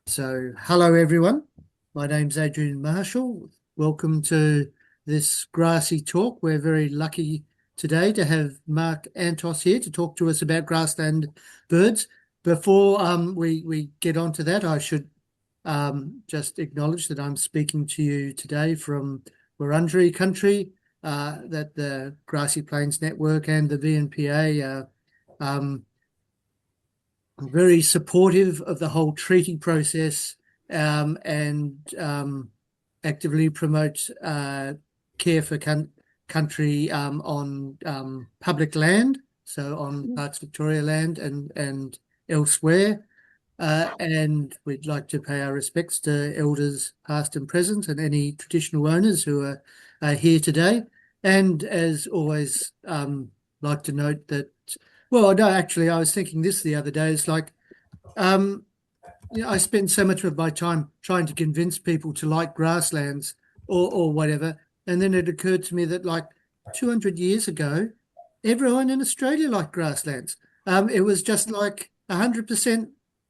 So, hello everyone. My name's Adrian Marshall. Welcome to this Grassy Talk. We're very lucky today to have Mark Antos here to talk to us about grassland birds. Before we get on to that, I should just acknowledge that I'm speaking to you today from Wurundjeri country, that the Grassy Plains Network and the VNPA are very supportive of the whole treaty process, and actively promote care for country on public land, so on parts Victoria land and elsewhere. And we'd like to pay our respects to elders past and present and any traditional owners who are here today. And as always, like to note that, well, no, actually, I was thinking this the other day. It's like, I spend so much of my time trying to convince people to like grasslands or whatever. And then it occurred to me that like 200 years ago, everyone in Australia liked grasslands. It was just like 100%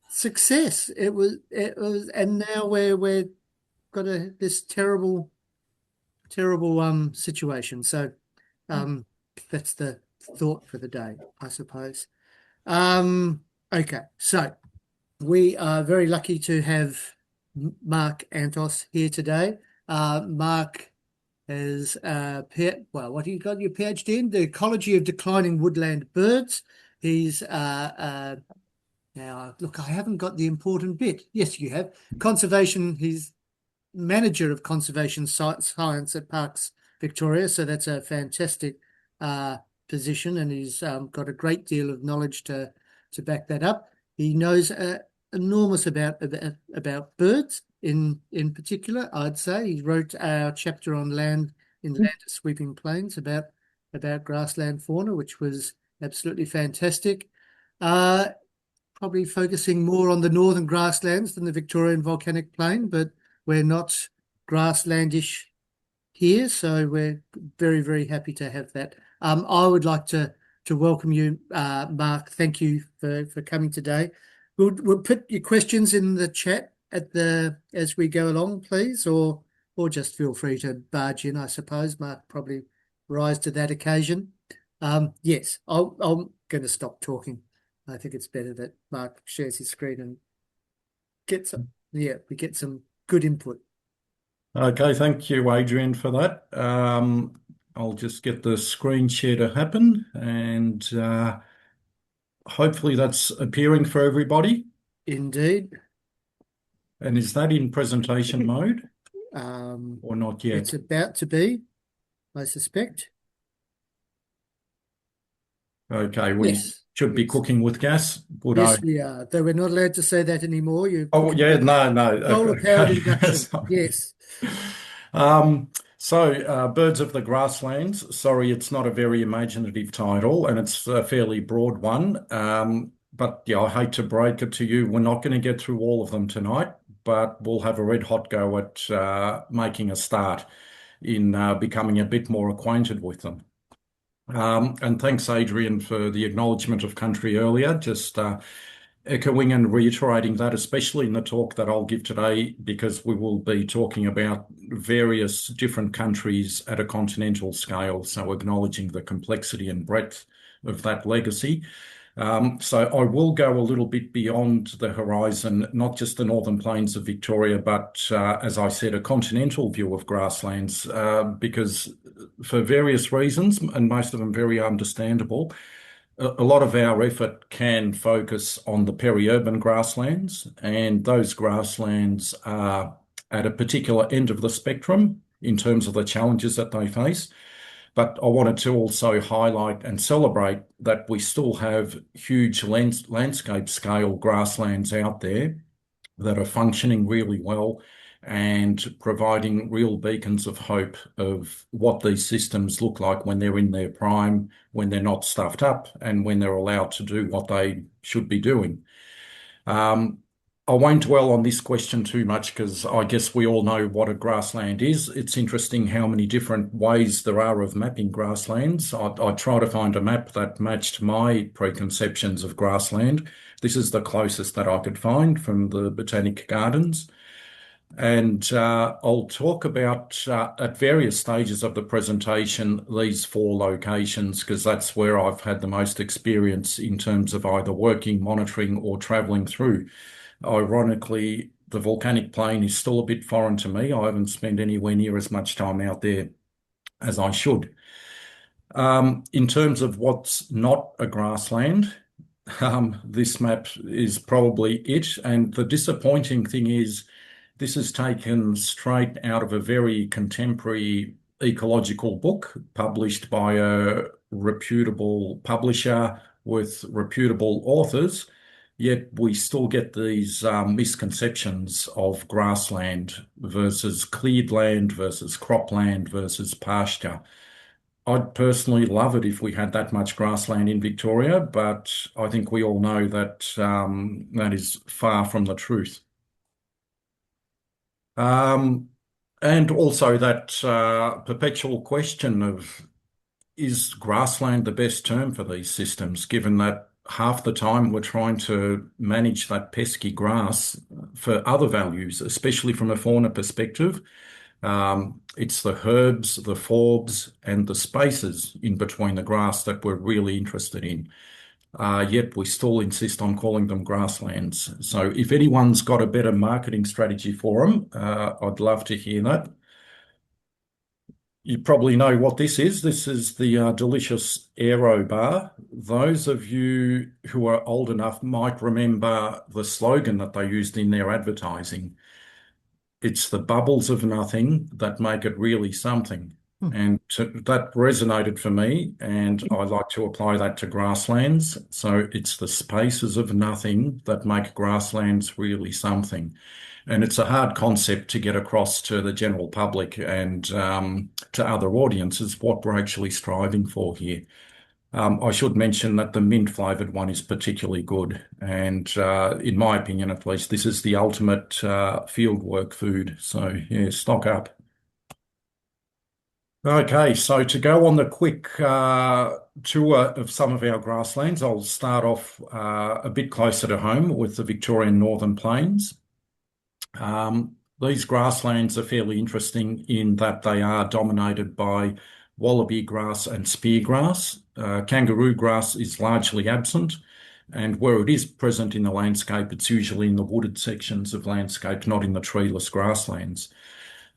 success. It was, and now we're got this terrible situation. So that's the thought for the day, I suppose. Okay, so we are very lucky to have Mark Antos here today. Mark has what do you got your PhD in? The ecology of declining woodland birds. He's now look, I haven't got the important bit. Yes, you have conservation. He's manager of conservation science at Parks Victoria, so that's a fantastic position, and he's got a great deal of knowledge to back that up. He knows enormous about birds in particular. I'd say he wrote our chapter on land in land of sweeping plains about grassland fauna, which was absolutely fantastic. Probably focusing more on the northern grasslands than the Victorian volcanic plain, but we're not grasslandish here, so we're very, very happy to have that. I would like to welcome you, Mark. Thank you for coming today. We'll put your questions in the chat as we go along, please, or just feel free to barge in. I suppose Mark probably rise to that occasion. Yes, I'm going to stop talking. I think it's better that Mark shares his screen and we get some good input. Okay, thank you, Adrian, for that. I'll just get the screen share to happen, and hopefully that's appearing for everybody. Indeed. And is that in presentation mode or not yet? It's about to be, I suspect. Okay, we should be cooking with gas, would I? Yes, we are. Though we're not allowed to say that anymore. Oh, yeah, no. Solar-powered induction. Yes. Birds of the Grasslands. Sorry, it's not a very imaginative title, and it's a fairly broad one. But yeah, I hate to break it to you. We're not going to get through all of them tonight, but we'll have a red hot go at making a start in becoming a bit more acquainted with them. And thanks, Adrian, for the acknowledgement of country earlier. Just echoing and reiterating that, especially in the talk that I'll give today, because we will be talking about various different countries at a continental scale, so acknowledging the complexity and breadth of that legacy. So I will go a little bit beyond the horizon, not just the northern plains of Victoria, but as I said, a continental view of grasslands, because for various reasons, and most of them very understandable, a lot of our effort can focus on the peri-urban grasslands, and those grasslands are at a particular end of the spectrum in terms of the challenges that they face. But I wanted to also highlight and celebrate that we still have huge landscape scale grasslands out there that are functioning really well and providing real beacons of hope of what these systems look like when they're in their prime, when they're not stuffed up, and when they're allowed to do what they should be doing. I won't dwell on this question too much because I guess we all know what a grassland is. It's interesting how many different ways there are of mapping grasslands. I try to find a map that matched my preconceptions of grassland. This is the closest that I could find from the Botanic Gardens. And I'll talk about at various stages of the presentation these four locations because that's where I've had the most experience in terms of either working, monitoring, or travelling through. Ironically, the volcanic plain is still a bit foreign to me. I haven't spent anywhere near as much time out there as I should. In terms of what's not a grassland, this map is probably it. And the disappointing thing is, this is taken straight out of a very contemporary ecological book published by a reputable publisher with reputable authors. Yet we still get these misconceptions of grassland versus cleared land versus cropland versus pasture. I'd personally love it if we had that much grassland in Victoria, but I think we all know that that is far from the truth. And also that perpetual question of is grassland the best term for these systems, given that half the time we're trying to manage that pesky grass for other values, especially from a fauna perspective. It's the herbs, the forbs, and the spaces in between the grass that we're really interested in. Yet we still insist on calling them grasslands. So if anyone's got a better marketing strategy for them, I'd love to hear that. You probably know what this is. This is the delicious aero bar. Those of you who are old enough might remember the slogan that they used in their advertising. It's the bubbles of nothing that make it really something. And that resonated for me, and I like to apply that to grasslands. So it's the spaces of nothing that make grasslands really something. And it's a hard concept to get across to the general public and to other audiences what we're actually striving for here. I should mention that the mint flavoured one is particularly good. And in my opinion, at least, this is the ultimate fieldwork food. So yeah, stock up. Okay, so to go on the quick tour of some of our grasslands, I'll start off a bit closer to home with the Victorian Northern Plains. These grasslands are fairly interesting in that they are dominated by wallaby grass and spear grass. Kangaroo grass is largely absent, and where it is present in the landscape, it's usually in the wooded sections of landscape, not in the treeless grasslands.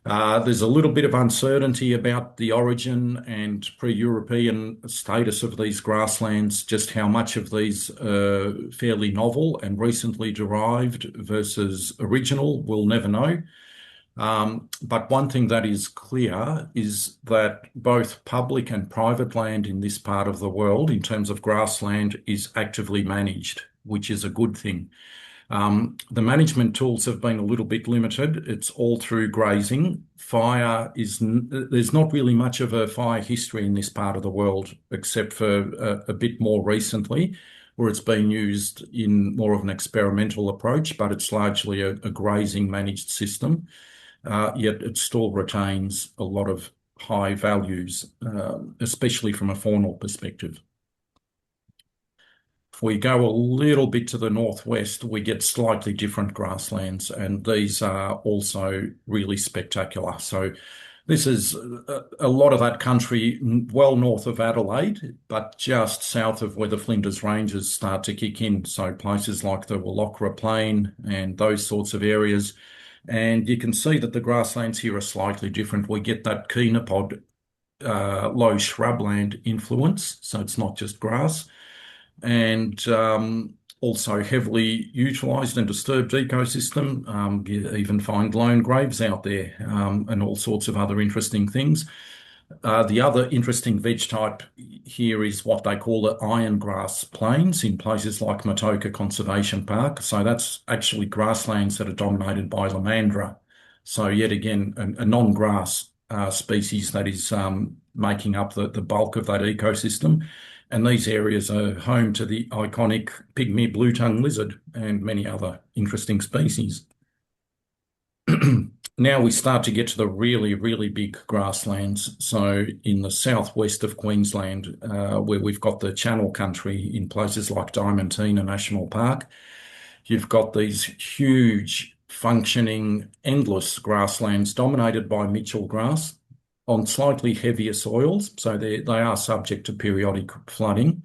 There's a little bit of uncertainty about the origin and pre-European status of these grasslands, just how much of these are fairly novel and recently derived versus original, we'll never know. But one thing that is clear is that both public and private land in this part of the world, in terms of grassland, is actively managed, which is a good thing. The management tools have been a little bit limited. It's all through grazing. There's not really much of a fire history in this part of the world, except for a bit more recently, where it's been used in more of an experimental approach, but it's largely a grazing managed system. Yet it still retains a lot of high values, especially from a faunal perspective. If we go a little bit to the northwest, we get slightly different grasslands, and these are also really spectacular. So this is a lot of that country well north of Adelaide, but just south of where the Flinders Ranges start to kick in. So places like the Wallachra Plain and those sorts of areas. And you can see that the grasslands here are slightly different. We get that chenopod low shrubland influence, so it's not just grass. And also heavily utilised and disturbed ecosystem. You even find lone graves out there and all sorts of other interesting things. The other interesting veg type here is what they call the iron grass plains in places like Matoka Conservation Park. So that's actually grasslands that are dominated by Lomandra. So yet again, a non-grass species that is making up the bulk of that ecosystem. And these areas are home to the iconic pygmy blue-tongued lizard and many other interesting species. Now we start to get to the really, really big grasslands. So in the southwest of Queensland, where we've got the Channel Country in places like Diamantina National Park, you've got these huge, functioning, endless grasslands dominated by Mitchell grass on slightly heavier soils. So they are subject to periodic flooding,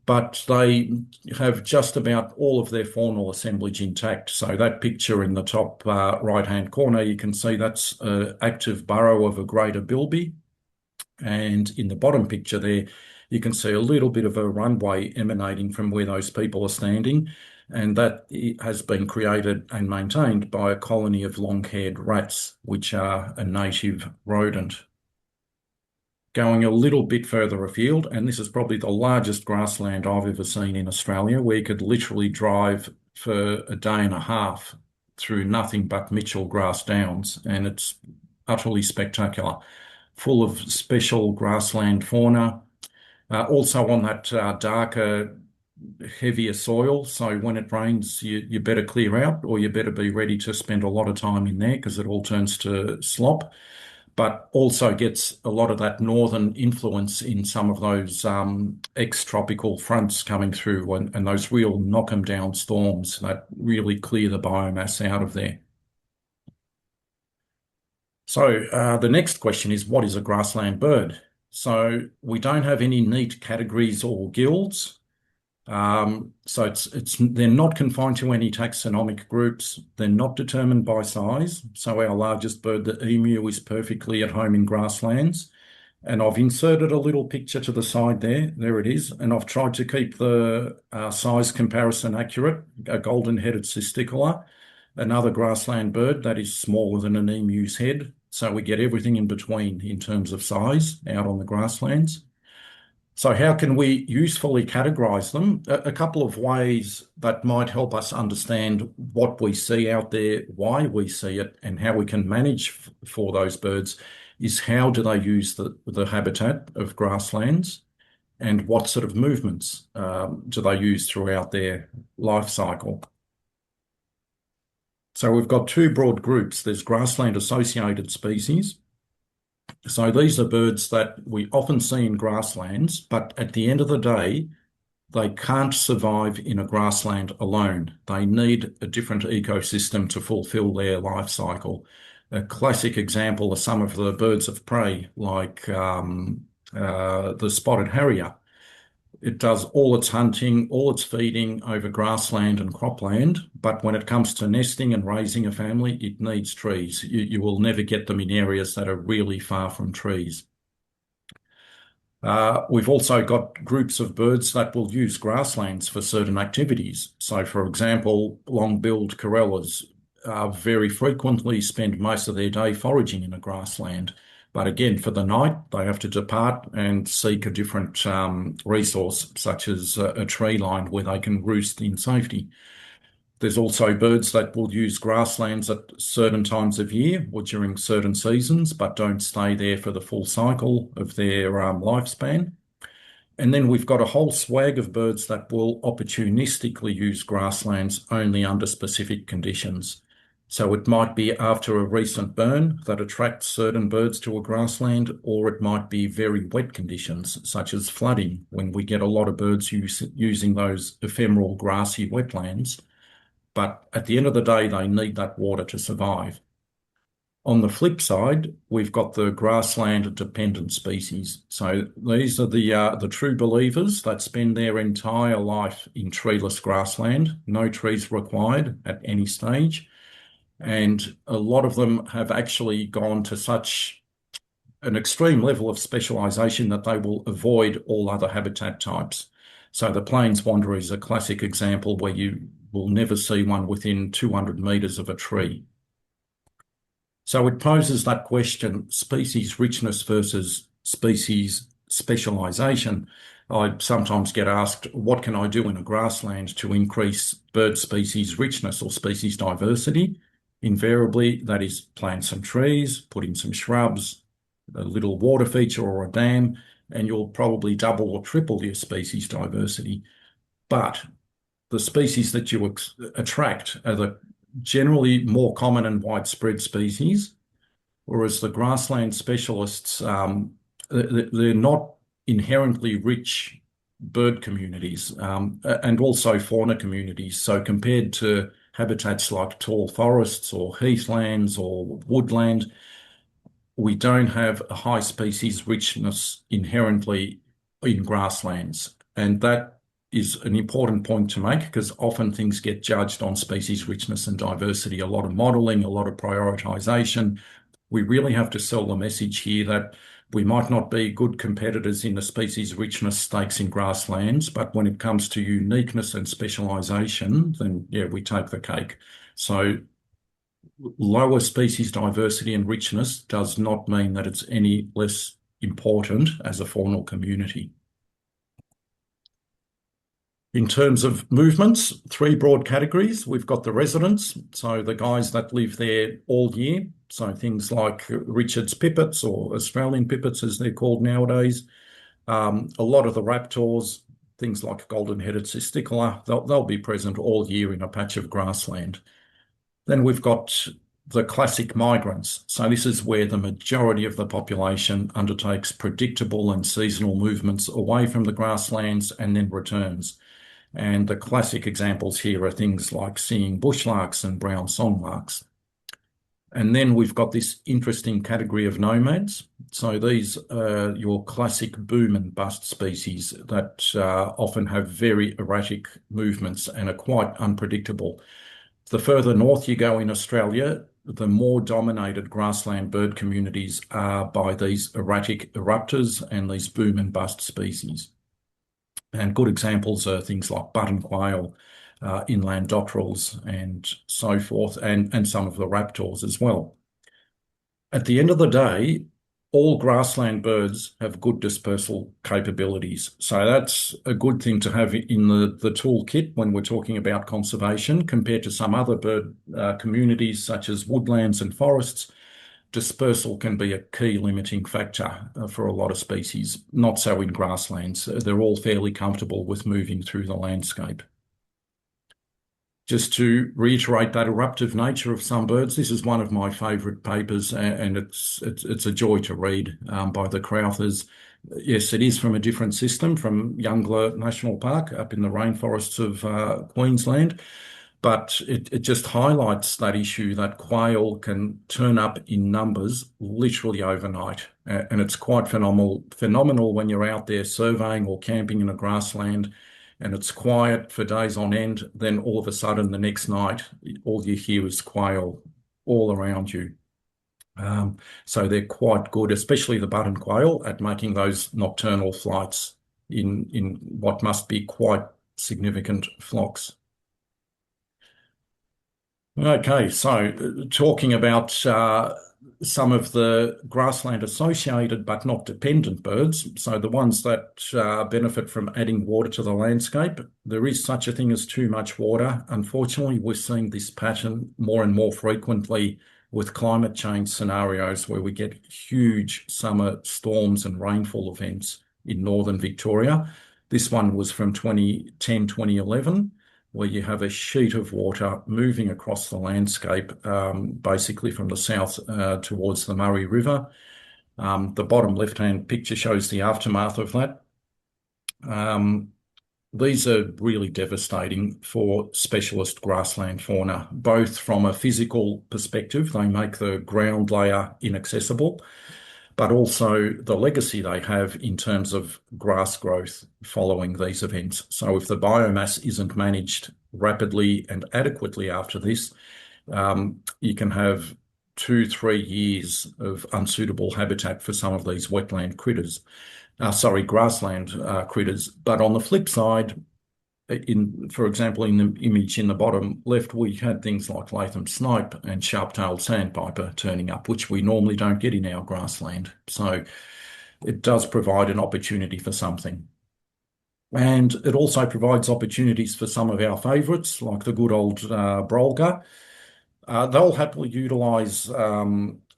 but they have just about all of their faunal assemblage intact. So that picture in the top right-hand corner, you can see that's an active burrow of a greater bilby. And in the bottom picture there, you can see a little bit of a runway emanating from where those people are standing. And that has been created and maintained by a colony of long-haired rats, which are a native rodent. Going a little bit further afield, and this is probably the largest grassland I've ever seen in Australia, where you could literally drive for a day and a half through nothing but Mitchell grass downs, and it's utterly spectacular, full of special grassland fauna. Also on that darker, heavier soil, so when it rains, you better clear out, or you better be ready to spend a lot of time in there because it all turns to slop. But also gets a lot of that northern influence in some of those ex-tropical fronts coming through and those real knock 'em down storms that really clear the biomass out of there. So the next question is, what is a grassland bird? So we don't have any neat categories or guilds. So they're not confined to any taxonomic groups. They're not determined by size. So our largest bird, the emu, is perfectly at home in grasslands. And I've inserted a little picture to the side there. There it is. And I've tried to keep the size comparison accurate. A golden-headed cisticola, another grassland bird that is smaller than an emu's head. So we get everything in between in terms of size out on the grasslands. So how can we usefully categorise them? A couple of ways that might help us understand what we see out there, why we see it, and how we can manage for those birds is how do they use the habitat of grasslands and what sort of movements do they use throughout their life cycle. So we've got two broad groups. There's grassland associated species. So these are birds that we often see in grasslands, but at the end of the day, they can't survive in a grassland alone. They need a different ecosystem to fulfill their life cycle. A classic example are some of the birds of prey, like the spotted harrier. It does all its hunting, all its feeding over grassland and cropland, but when it comes to nesting and raising a family, it needs trees. You will never get them in areas that are really far from trees. We've also got groups of birds that will use grasslands for certain activities. So, for example, long-billed corellas very frequently spend most of their day foraging in a grassland. But again, for the night, they have to depart and seek a different resource, such as a tree line where they can roost in safety. There's also birds that will use grasslands at certain times of year or during certain seasons, but don't stay there for the full cycle of their lifespan. And then we've got a whole swag of birds that will opportunistically use grasslands only under specific conditions. So it might be after a recent burn that attracts certain birds to a grassland, or it might be very wet conditions, such as flooding, when we get a lot of birds using those ephemeral grassy wetlands. But at the end of the day, they need that water to survive. On the flip side, we've got the grassland-dependent species. So these are the true believers that spend their entire life in treeless grassland, no trees required at any stage. And a lot of them have actually gone to such an extreme level of specialisation that they will avoid all other habitat types. So the plains wanderer is a classic example where you will never see one within 200 metres of a tree. So it poses that question, species richness versus species specialisation. I sometimes get asked, what can I do in a grassland to increase bird species richness or species diversity? Invariably, that is plant some trees, put in some shrubs, a little water feature or a dam, and you'll probably double or triple your species diversity. But the species that you attract are the generally more common and widespread species, whereas the grassland specialists, they're not inherently rich bird communities and also fauna communities. So compared to habitats like tall forests or heathlands or woodland, we don't have a high species richness inherently in grasslands. And that is an important point to make because often things get judged on species richness and diversity, a lot of modelling, a lot of prioritisation. We really have to sell the message here that we might not be good competitors in the species richness stakes in grasslands, but when it comes to uniqueness and specialisation, then yeah, we take the cake. So lower species diversity and richness does not mean that it's any less important as a faunal community. In terms of movements, three broad categories. We've got the residents, so the guys that live there all year. So things like Richard's pipits or Australian pipits as they're called nowadays. A lot of the raptors, things like golden-headed cisticola, they'll be present all year in a patch of grassland. Then we've got the classic migrants. So this is where the majority of the population undertakes predictable and seasonal movements away from the grasslands and then returns. And the classic examples here are things like singing bushlarks and brown songlarks. And then we've got this interesting category of nomads. So these are your classic boom and bust species that often have very erratic movements and are quite unpredictable. The further north you go in Australia, the more dominated grassland bird communities are by these erratic raptors and these boom and bust species. And good examples are things like button quail, inland dotterels, and so forth, and some of the raptors as well. At the end of the day, all grassland birds have good dispersal capabilities. So that's a good thing to have in the toolkit when we're talking about conservation compared to some other bird communities such as woodlands and forests. Dispersal can be a key limiting factor for a lot of species, not so in grasslands. They're all fairly comfortable with moving through the landscape. Just to reiterate that eruptive nature of some birds, this is one of my favourite papers, and it's a joy to read by the Crowthers. Yes, it is from a different system, from Youngler National Park up in the rainforests of Queensland, but it just highlights that issue that quail can turn up in numbers literally overnight, and it's quite phenomenal when you're out there surveying or camping in a grassland and it's quiet for days on end, then all of a sudden the next night, all you hear is quail all around you. So they're quite good, especially the button quail, at making those nocturnal flights in what must be quite significant flocks. Okay, so talking about some of the grassland associated but not dependent birds, so the ones that benefit from adding water to the landscape, there is such a thing as too much water. Unfortunately, we're seeing this pattern more and more frequently with climate change scenarios where we get huge summer storms and rainfall events in northern Victoria. This one was from 2010, 2011. Where you have a sheet of water moving across the landscape, basically from the south towards the Murray River. The bottom left-hand picture shows the aftermath of that. These are really devastating for specialist grassland fauna, both from a physical perspective, they make the ground layer inaccessible, but also the legacy they have in terms of grass growth following these events. So if the biomass isn't managed rapidly and adequately after this, you can have 2-3 years of unsuitable habitat for some of these wetland critters, grassland critters. But on the flip side, for example, in the image in the bottom left, we had things like Latham snipe and sharp-tailed sandpiper turning up, which we normally don't get in our grassland. So it does provide an opportunity for something. And it also provides opportunities for some of our favourites, like the good old brolga. They'll happily utilise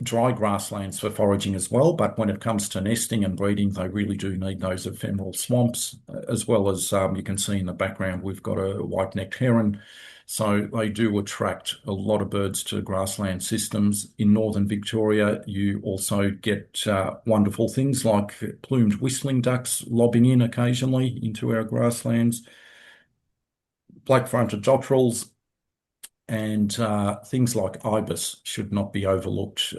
dry grasslands for foraging as well, but when it comes to nesting and breeding, they really do need those ephemeral swamps, as well as you can see in the background, we've got a white-necked heron. So they do attract a lot of birds to grassland systems. In northern Victoria, you also get wonderful things like plumed whistling ducks lobbing in occasionally into our grasslands, black-fronted dotterels, and things like ibis should not be overlooked.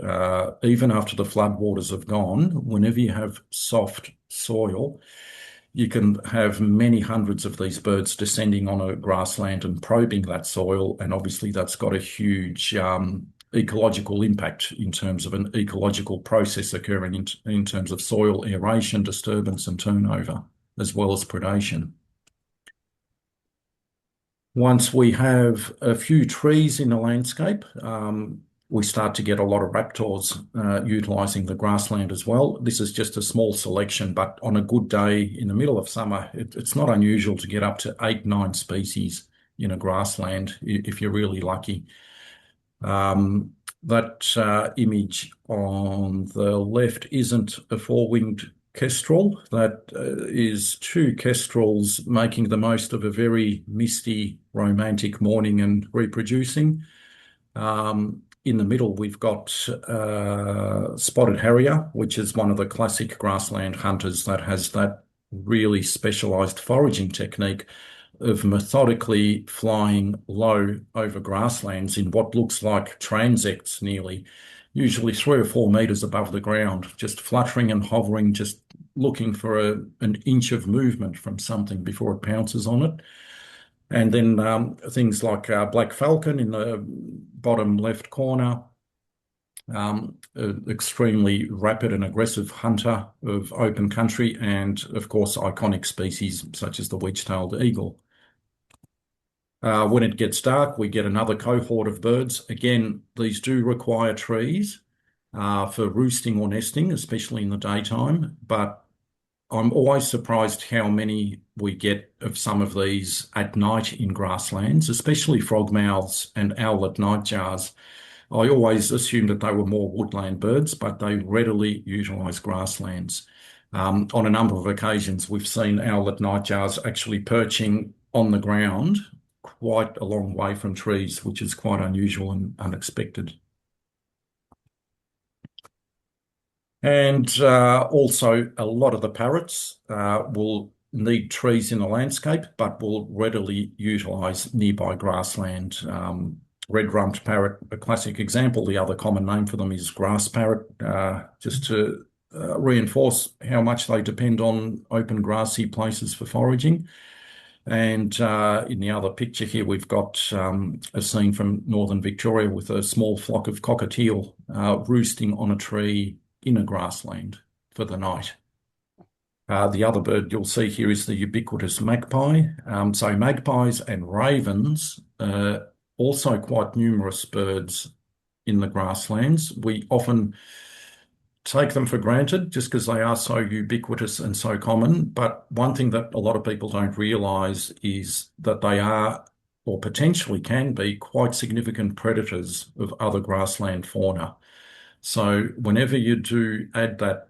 Even after the floodwaters have gone, whenever you have soft soil, you can have many hundreds of these birds descending on a grassland and probing that soil. And obviously that's got a huge ecological impact in terms of an ecological process occurring in terms of soil aeration, disturbance and turnover, as well as predation. Once we have a few trees in the landscape, we start to get a lot of raptors utilising the grassland as well. This is just a small selection, but on a good day in the middle of summer, it's not unusual to get up to 8, 9 species in a grassland if you're really lucky. That image on the left isn't a four-winged kestrel. That is two kestrels making the most of a very misty, romantic morning and reproducing. In the middle, we've got spotted harrier, which is one of the classic grassland hunters that has that really specialised foraging technique of methodically flying low over grasslands in what looks like transects nearly, usually 3 or 4 meters above the ground, just fluttering and hovering, just looking for an inch of movement from something before it pounces on it. And then things like black falcon in the bottom left corner, extremely rapid and aggressive hunter of open country, and of course iconic species such as the wedge-tailed eagle. When it gets dark, we get another cohort of birds. Again, these do require trees for roosting or nesting, especially in the daytime, but I'm always surprised how many we get of some of these at night in grasslands, especially frogmouths and owlet nightjars. I always assumed that they were more woodland birds, but they readily utilise grasslands. On a number of occasions, we've seen owlet nightjars actually perching on the ground quite a long way from trees, which is quite unusual and unexpected. And also a lot of the parrots will need trees in the landscape, but will readily utilise nearby grassland. Red-rumped parrot, a classic example. The other common name for them is grass parrot, just to reinforce how much they depend on open grassy places for foraging. And in the other picture here, we've got a scene from northern Victoria with a small flock of cockatiel roosting on a tree in a grassland for the night. The other bird you'll see here is the ubiquitous magpie. So magpies and ravens, also quite numerous birds in the grasslands. We often take them for granted just because they are so ubiquitous and so common. But one thing that a lot of people don't realise is that they are, or potentially can be, quite significant predators of other grassland fauna. So whenever you do add that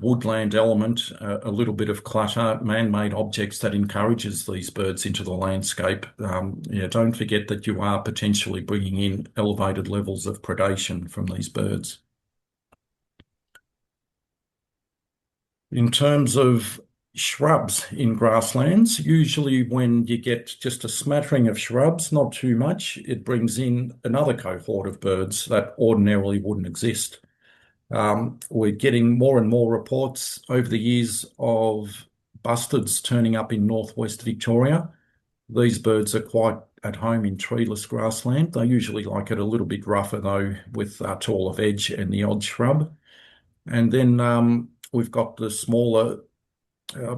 woodland element, a little bit of clutter, man-made objects that encourages these birds into the landscape, don't forget that you are potentially bringing in elevated levels of predation from these birds. In terms of shrubs in grasslands, usually when you get just a smattering of shrubs, not too much, it brings in another cohort of birds that ordinarily wouldn't exist. We're getting more and more reports over the years of bustards turning up in northwest Victoria. These birds are quite at home in treeless grassland. They usually like it a little bit rougher though, with taller veg and the odd shrub. And then we've got the smaller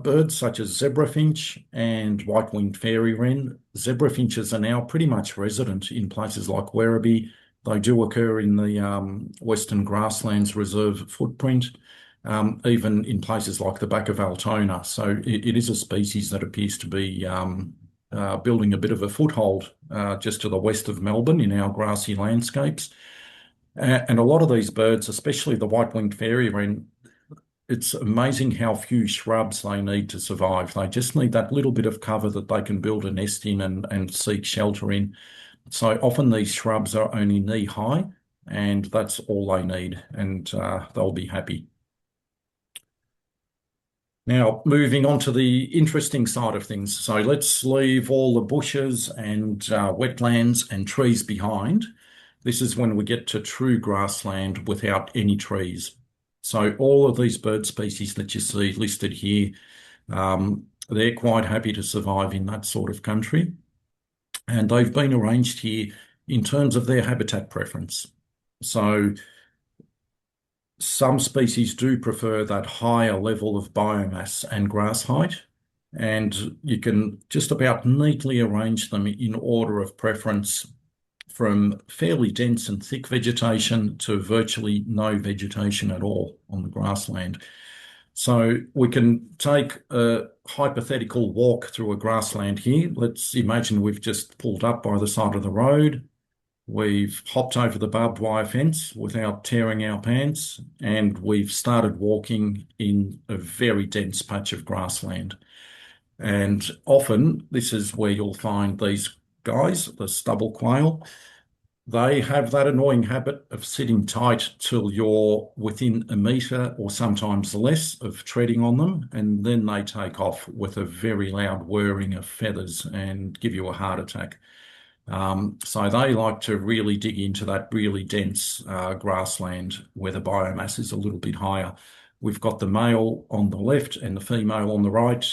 birds such as zebrafinch and white-winged fairy wren. Zebrafinches are now pretty much resident in places like Werribee. They do occur in the Western Grasslands Reserve footprint, even in places like the back of Altona. So it is a species that appears to be building a bit of a foothold just to the west of Melbourne in our grassy landscapes. And a lot of these birds, especially the white-winged fairy wren, it's amazing how few shrubs they need to survive. They just need that little bit of cover that they can build a nest in and seek shelter in. So often these shrubs are only knee high, and that's all they need, and they'll be happy. Now, moving on to the interesting side of things. So let's leave all the bushes and wetlands and trees behind. This is when we get to true grassland without any trees. So all of these bird species that you see listed here, they're quite happy to survive in that sort of country. And they've been arranged here in terms of their habitat preference. So some species do prefer that higher level of biomass and grass height, and you can just about neatly arrange them in order of preference from fairly dense and thick vegetation to virtually no vegetation at all on the grassland. So we can take a hypothetical walk through a grassland here. Let's imagine we've just pulled up by the side of the road. We've hopped over the barbed wire fence without tearing our pants, and we've started walking in a very dense patch of grassland. And often this is where you'll find these guys, the stubble quail. They have that annoying habit of sitting tight till you're within a metre or sometimes less of treading on them, and then they take off with a very loud whirring of feathers and give you a heart attack. So they like to really dig into that really dense grassland where the biomass is a little bit higher. We've got the male on the left and the female on the right,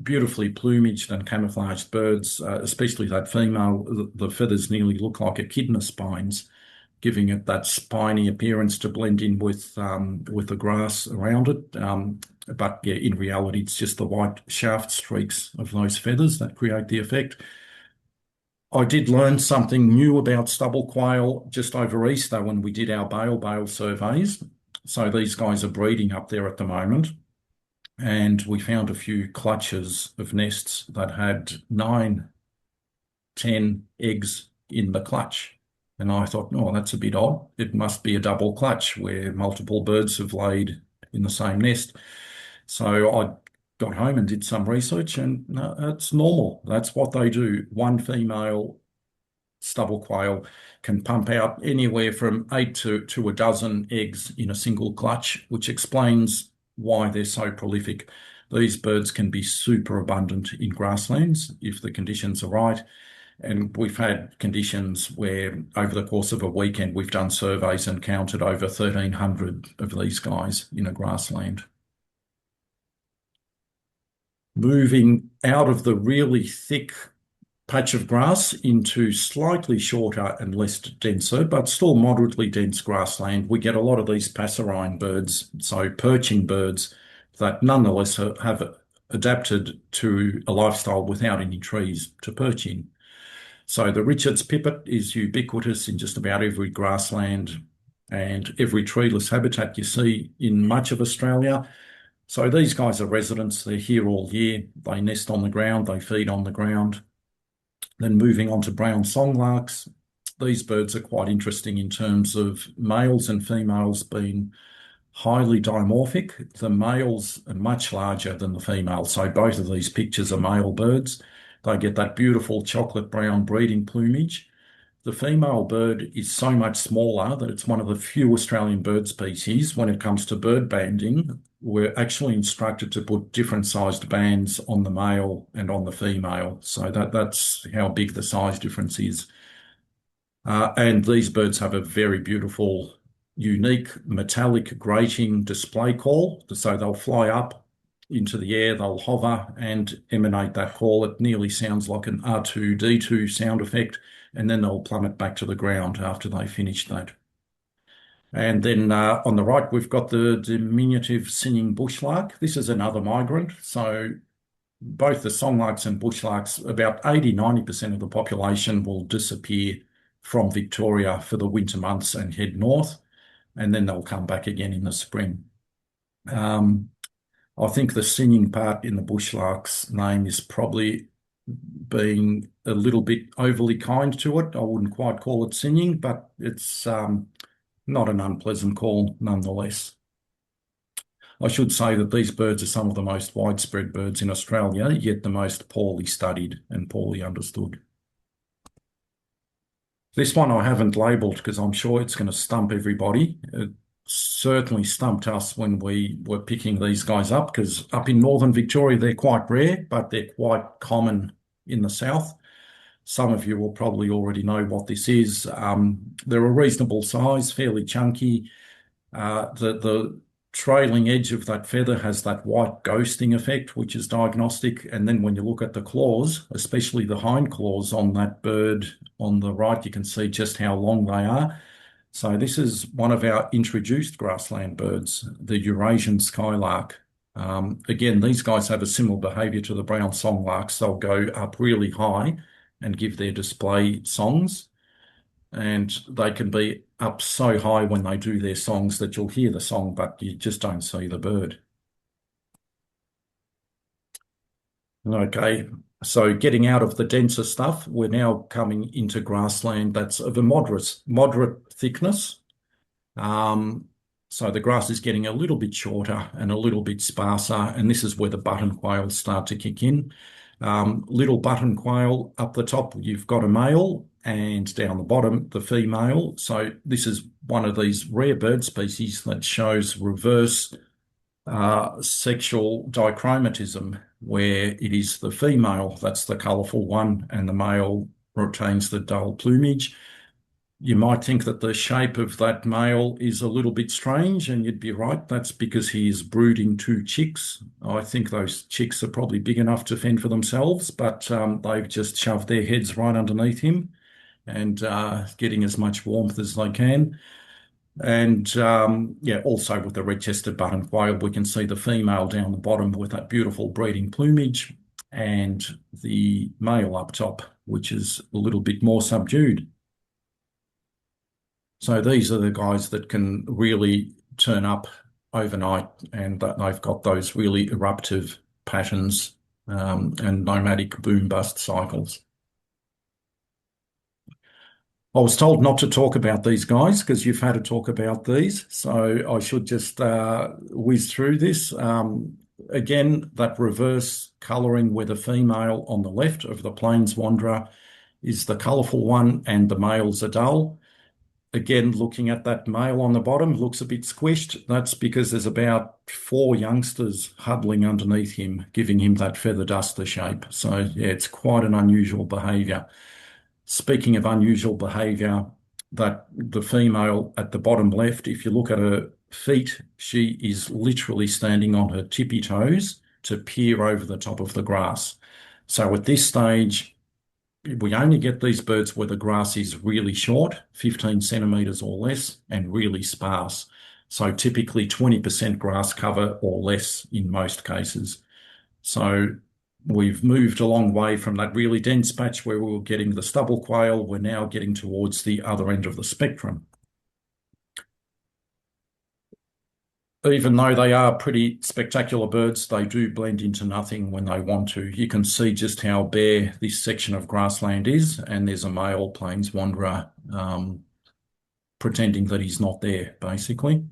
beautifully plumaged and camouflaged birds, especially that female. The feathers nearly look like echidna spines, giving it that spiny appearance to blend in with the grass around it. But yeah, in reality, it's just the white shaft streaks of those feathers that create the effect. I did learn something new about stubble quail just over Easter when we did our bale surveys. So these guys are breeding up there at the moment. And we found a few clutches of nests that had 9, 10 eggs in the clutch. And I thought, no, that's a bit odd. It must be a double clutch where multiple birds have laid in the same nest. So I got home and did some research, and no, it's normal. That's what they do. One female stubble quail can pump out anywhere from 8 to a dozen eggs in a single clutch, which explains why they're so prolific. These birds can be super abundant in grasslands if the conditions are right. And we've had conditions where over the course of a weekend, we've done surveys and counted over 1,300 of these guys in a grassland. Moving out of the really thick patch of grass into slightly shorter and less denser, but still moderately dense grassland, we get a lot of these passerine birds, so perching birds that nonetheless have adapted to a lifestyle without any trees to perch in. So the Richard's pipit is ubiquitous in just about every grassland and every treeless habitat you see in much of Australia. So these guys are residents. They're here all year. They nest on the ground. They feed on the ground. Then moving on to brown songlarks. These birds are quite interesting in terms of males and females being highly dimorphic. The males are much larger than the females. So both of these pictures are male birds. They get that beautiful chocolate brown breeding plumage. The female bird is so much smaller that it's one of the few Australian bird species when it comes to bird banding. We're actually instructed to put different sized bands on the male and on the female. So that's how big the size difference is. And these birds have a very beautiful, unique metallic grating display call. So they'll fly up into the air, they'll hover and emanate that call. It nearly sounds like an R2-D2 sound effect, and then they'll plummet back to the ground after they finish that. And then on the right, we've got the diminutive singing bushlark. This is another migrant. So both the songlarks and bushlarks, about 80–90% of the population will disappear from Victoria for the winter months and head north, and then they'll come back again in the spring. I think the singing part in the bushlark's name is probably being a little bit overly kind to it. I wouldn't quite call it singing, but it's not an unpleasant call nonetheless. I should say that these birds are some of the most widespread birds in Australia, yet the most poorly studied and poorly understood. This one I haven't labelled because I'm sure it's going to stump everybody. It certainly stumped us when we were picking these guys up, because up in northern Victoria they're quite rare, but they're quite common in the south. Some of you will probably already know what this is. They're a reasonable size, fairly chunky. The trailing edge of that feather has that white ghosting effect, which is diagnostic. And then when you look at the claws, especially the hind claws on that bird on the right, you can see just how long they are. So this is one of our introduced grassland birds, the Eurasian skylark. Again, these guys have a similar behaviour to the brown songlarks. They'll go up really high and give their display songs. And they can be up so high when they do their songs that you'll hear the song, but you just don't see the bird. Okay, so getting out of the denser stuff, we're now coming into grassland that's of a moderate thickness. So the grass is getting a little bit shorter and a little bit sparser, and this is where the button quails start to kick in. Little button quail, up the top, you've got a male, and down the bottom, the female. So this is one of these rare bird species that shows reverse sexual dichromatism, where it is the female that's the colourful one and the male retains the dull plumage. You might think that the shape of that male is a little bit strange, and you'd be right. That's because he is brooding two chicks. I think those chicks are probably big enough to fend for themselves, but they've just shoved their heads right underneath him and getting as much warmth as they can. And yeah, also with the red-chested button quail, we can see the female down the bottom with that beautiful breeding plumage, and the male up top, which is a little bit more subdued. So these are the guys that can really turn up overnight, and that they've got those really eruptive patterns and nomadic boom-bust cycles. I was told not to talk about these guys because you've had to talk about these, so I should just whiz through this. Again, that reverse colouring where the female on the left of the plains wanderer is the colourful one and the males are dull. Again, looking at that male on the bottom, looks a bit squished. That's because there's about 4 youngsters huddling underneath him, giving him that feather duster shape. So yeah, it's quite an unusual behaviour. Speaking of unusual behaviour, that the female at the bottom left, if you look at her feet, she is literally standing on her tippy toes to peer over the top of the grass. So at this stage, we only get these birds where the grass is really short, 15 centimetres or less, and really sparse. So typically 20% grass cover or less in most cases. So we've moved a long way from that really dense patch where we were getting the stubble quail. We're now getting towards the other end of the spectrum. Even though they are pretty spectacular birds, they do blend into nothing when they want to. You can see just how bare this section of grassland is, and there's a male plains wanderer pretending that he's not there, basically.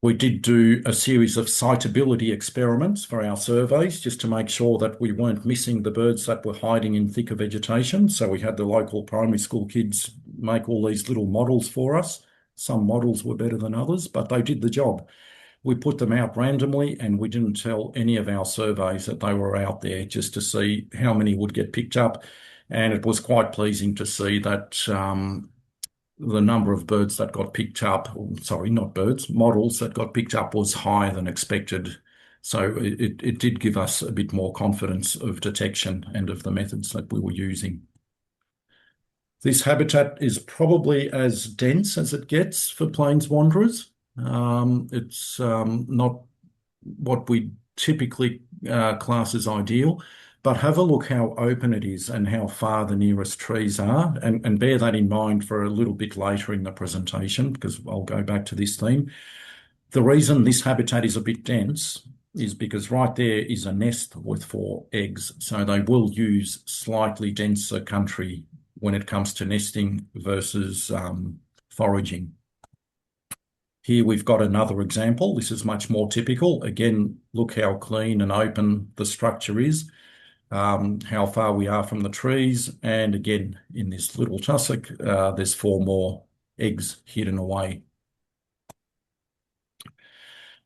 We did do a series of sitability experiments for our surveys just to make sure that we weren't missing the birds that were hiding in thicker vegetation. So we had the local primary school kids make all these little models for us. Some models were better than others, but they did the job. We put them out randomly, and we didn't tell any of our surveys that they were out there, just to see how many would get picked up. And it was quite pleasing to see that the number of birds that got picked up, sorry, not birds, models that got picked up was higher than expected. So it did give us a bit more confidence of detection and of the methods that we were using. This habitat is probably as dense as it gets for plains wanderers. It's not what we typically class as ideal, but have a look how open it is and how far the nearest trees are, and bear that in mind for a little bit later in the presentation, because I'll go back to this theme. The reason this habitat is a bit dense is because right there is a nest with 4 eggs. So they will use slightly denser country when it comes to nesting versus foraging. Here we've got another example. This is much more typical. Again, look how clean and open the structure is, how far we are from the trees. And again, in this little tussock, there's 4 more eggs hidden away.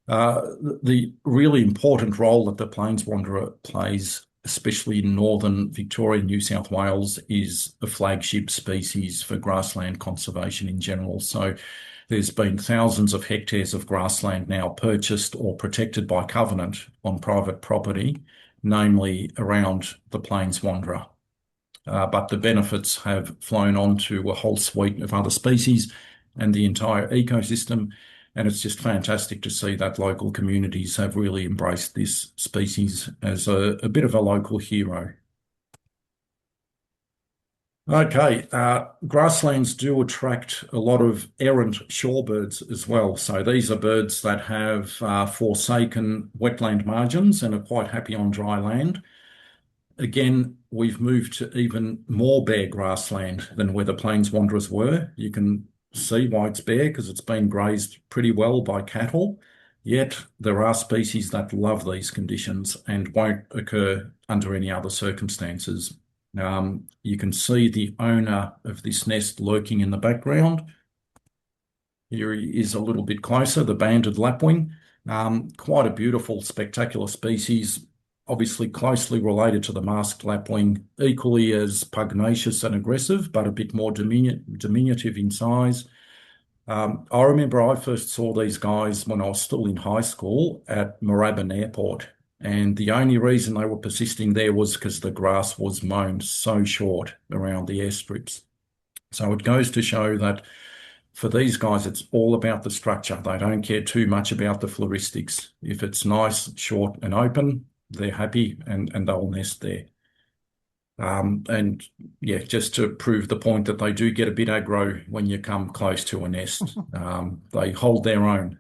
The really important role that the plains wanderer plays, especially in northern Victoria, New South Wales, is a flagship species for grassland conservation in general. So there's been thousands of hectares of grassland now purchased or protected by covenant on private property, namely around the plains wanderer. But the benefits have flown on to a whole suite of other species and the entire ecosystem. And it's just fantastic to see that local communities have really embraced this species as a bit of a local hero. Okay, grasslands do attract a lot of errant shorebirds as well. So these are birds that have forsaken wetland margins and are quite happy on dry land. Again, we've moved to even more bare grassland than where the plains wanderers were. You can see why it's bare because it's been grazed pretty well by cattle. Yet there are species that love these conditions and won't occur under any other circumstances. You can see the owner of this nest lurking in the background. Here he is a little bit closer, the banded lapwing. Quite a beautiful, spectacular species, obviously closely related to the masked lapwing, equally as pugnacious and aggressive, but a bit more diminutive in size. I remember I first saw these guys when I was still in high school at Moorabbin Airport. And the only reason they were persisting there was because the grass was mown so short around the airstrips. So it goes to show that for these guys, it's all about the structure. They don't care too much about the floristics. If it's nice, short and open, they're happy and they'll nest there. And yeah, just to prove the point that they do get a bit aggro when you come close to a nest. They hold their own.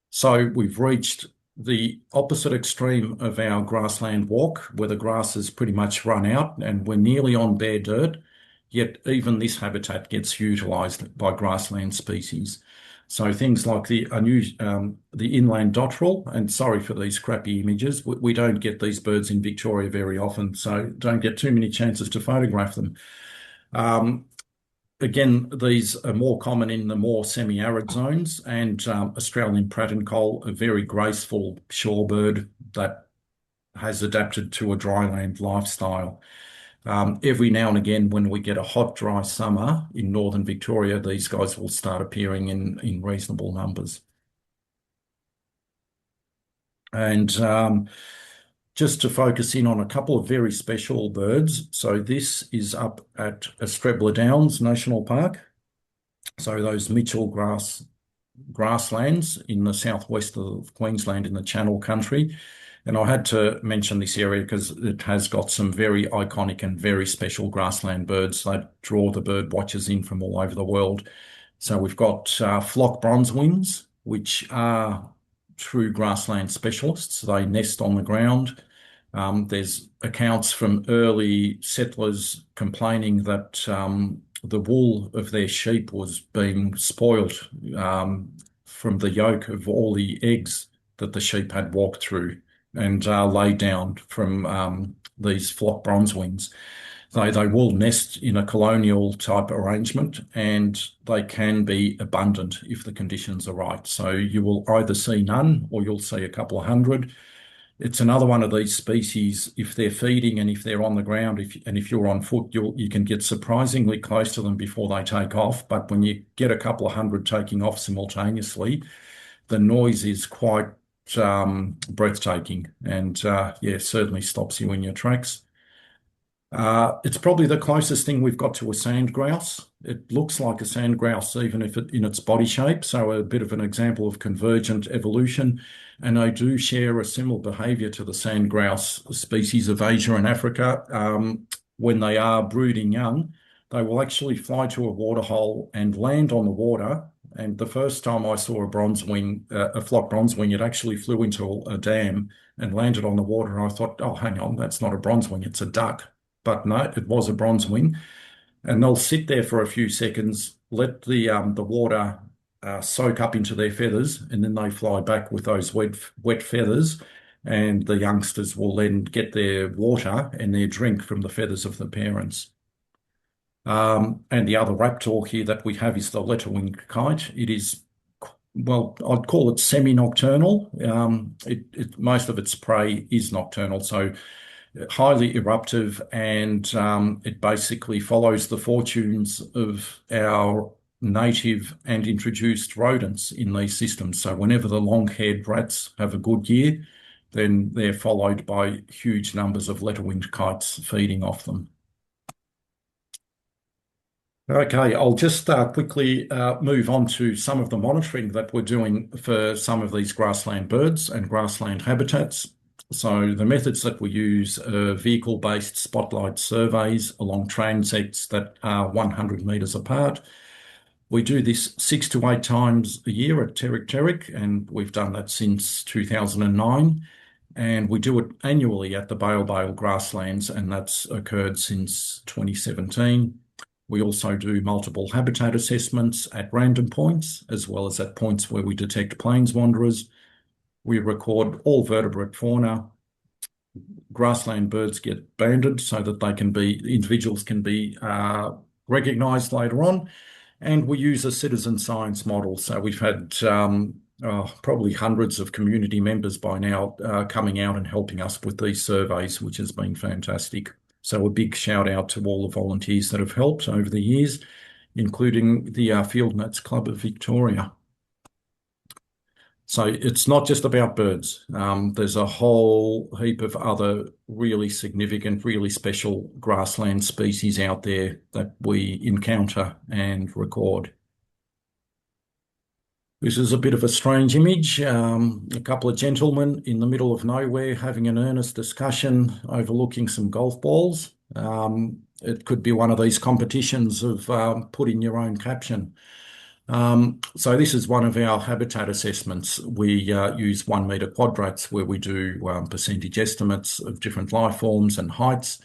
So we've reached the opposite extreme of our grassland walk, where the grass has pretty much run out and we're nearly on bare dirt, yet even this habitat gets utilised by grassland species. So things like the inland dotterel, and sorry for these crappy images, we don't get these birds in Victoria very often, so don't get too many chances to photograph them. Again, these are more common in the more semi-arid zones, and Australian pratincoll, a very graceful shorebird that has adapted to a dryland lifestyle. Every now and again, when we get a hot, dry summer in northern Victoria, these guys will start appearing in reasonable numbers. And just to focus in on a couple of very special birds. So this is up at Astrebla Downs National Park. So those Mitchell grasslands in the southwest of Queensland in the Channel Country. And I had to mention this area because it has got some very iconic and very special grassland birds that draw the bird watchers in from all over the world. So we've got flock bronzewings, which are true grassland specialists. They nest on the ground. There's accounts from early settlers complaining that the wool of their sheep was being spoilt from the yolk of all the eggs that the sheep had walked through and laid down from these flock bronzewings. They will nest in a colonial type arrangement and they can be abundant if the conditions are right. So you will either see none or you'll see a couple of hundred. It's another one of these species, if they're feeding and if they're on the ground, if you're on foot, you can get surprisingly close to them before they take off. But when you get a couple of hundred taking off simultaneously, the noise is quite breathtaking and yeah, certainly stops you in your tracks. It's probably the closest thing we've got to a sand grouse. It looks like a sand grouse, even if in its body shape. So a bit of an example of convergent evolution. And they do share a similar behaviour to the sand grouse species of Asia and Africa. When they are brooding young, they will actually fly to a waterhole and land on the water And the first time I saw a bronzewing, a flock bronzewing, it actually flew into a dam and landed on the water. And I thought, oh, hang on, that's not a bronzewing, it's a duck. But no, it was a bronzewing. And they'll sit there for a few seconds, let the water soak up into their feathers, and then they fly back with those wet feathers. And the youngsters will then get their water and their drink from the feathers of the parents. And the other raptor here that we have is the letter-winged kite. It is, well, I'd call it semi-nocturnal. Most of its prey is nocturnal, so highly eruptive, and it basically follows the fortunes of our native and introduced rodents in these systems. So whenever the long-haired rats have a good year, then they're followed by huge numbers of letter-winged kites feeding off them. Okay, I'll just quickly move on to some of the monitoring that we're doing for some of these grassland birds and grassland habitats. So the methods that we use are vehicle-based spotlight surveys along transects that are 100 metres apart. We do this 6 to 8 times a year at Terek, and we've done that since 2009. And we do it annually at the Bale grasslands, and that's occurred since 2017. We also do multiple habitat assessments at random points, as well as at points where we detect plains wanderers. We record all vertebrate fauna. Grassland birds get banded so that individuals can be recognised later on. And we use a citizen science model. So we've had probably hundreds of community members by now coming out and helping us with these surveys, which has been fantastic. So a big shout out to all the volunteers that have helped over the years, including the Field Nats Club of Victoria. So it's not just about birds. There's a whole heap of other really significant, really special grassland species out there that we encounter and record. This is a bit of a strange image. A couple of gentlemen in the middle of nowhere having an earnest discussion overlooking some golf balls. It could be one of these competitions of put in your own caption. So this is one of our habitat assessments. We use 1 metre quadrats where we do percentage estimates of different life forms and heights.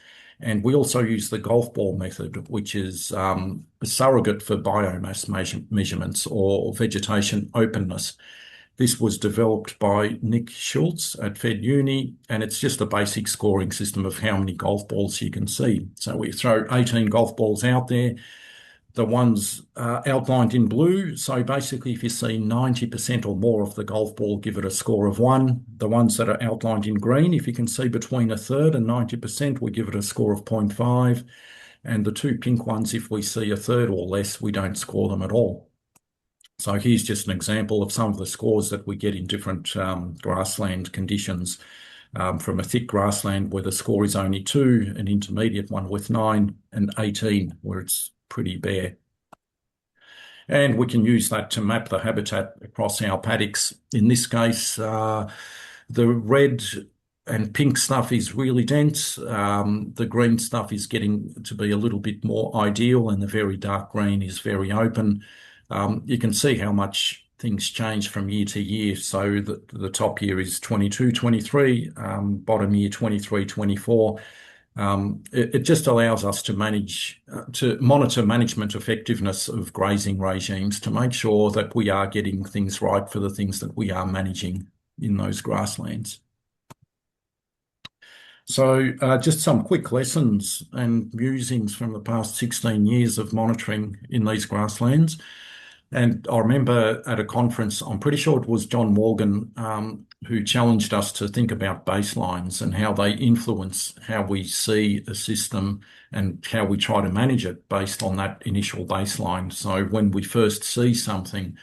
And we also use the golf ball method, which is a surrogate for biomass measurements or vegetation openness. This was developed by Nick Schultz at Fed Uni, and it's just a basic scoring system of how many golf balls you can see. So we throw 18 golf balls out there. The ones outlined in blue, so basically if you see 90% or more of the golf ball, give it a score of 1. The ones that are outlined in green, if you can see between a third and 90%, we give it a score of 0.5. And the 2 pink ones, if we see a third or less, we don't score them at all. So here's just an example of some of the scores that we get in different grassland conditions. From a thick grassland where the score is only 2, an intermediate one with 9, and 18 where it's pretty bare. And we can use that to map the habitat across our paddocks. In this case, the red and pink stuff is really dense. The green stuff is getting to be a little bit more ideal, and the very dark green is very open. You can see how much things change from year to year. So the top year is 22, 23, bottom year 23, 24. It just allows us to monitor management effectiveness of grazing regimes to make sure that we are getting things right for the things that we are managing in those grasslands. So just some quick lessons and musings from the past 16 years of monitoring in these grasslands. And I remember at a conference, I'm pretty sure it was John Morgan, who challenged us to think about baselines and how they influence how we see a system and how we try to manage it based on that initial baseline. So when we first see something,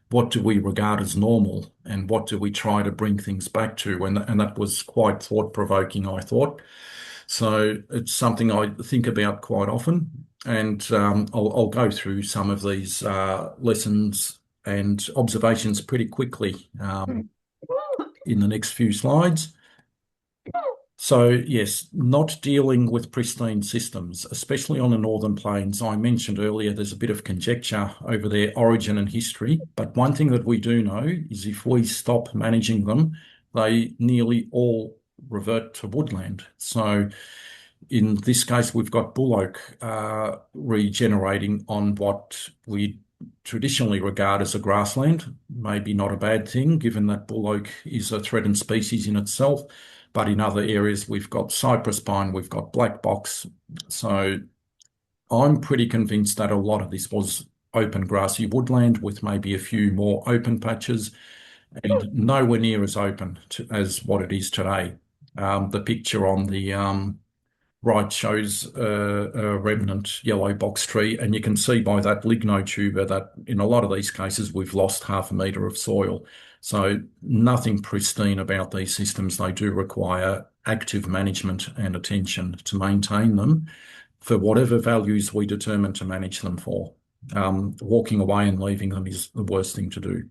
what do we regard as normal and what do we try to bring things back to? And that was quite thought-provoking, I thought. So it's something I think about quite often. And I'll go through some of these lessons and observations pretty quickly in the next few slides. So yes, not dealing with pristine systems, especially on the northern plains. I mentioned earlier there's a bit of conjecture over their origin and history, but one thing that we do know is if we stop managing them, they nearly all revert to woodland. So in this case, we've got bull oak regenerating on what we traditionally regard as a grassland. Maybe not a bad thing, given that bull oak is a threatened species in itself. But in other areas, we've got cypress pine, we've got black box. So I'm pretty convinced that a lot of this was open grassy woodland with maybe a few more open patches and nowhere near as open as what it is today. The picture on the right shows a remnant yellow box tree, and you can see by that lignotuber that in a lot of these cases we've lost half a metre of soil. So nothing pristine about these systems. They do require active management and attention to maintain them for whatever values we determine to manage them for. Walking away and leaving them is the worst thing to do.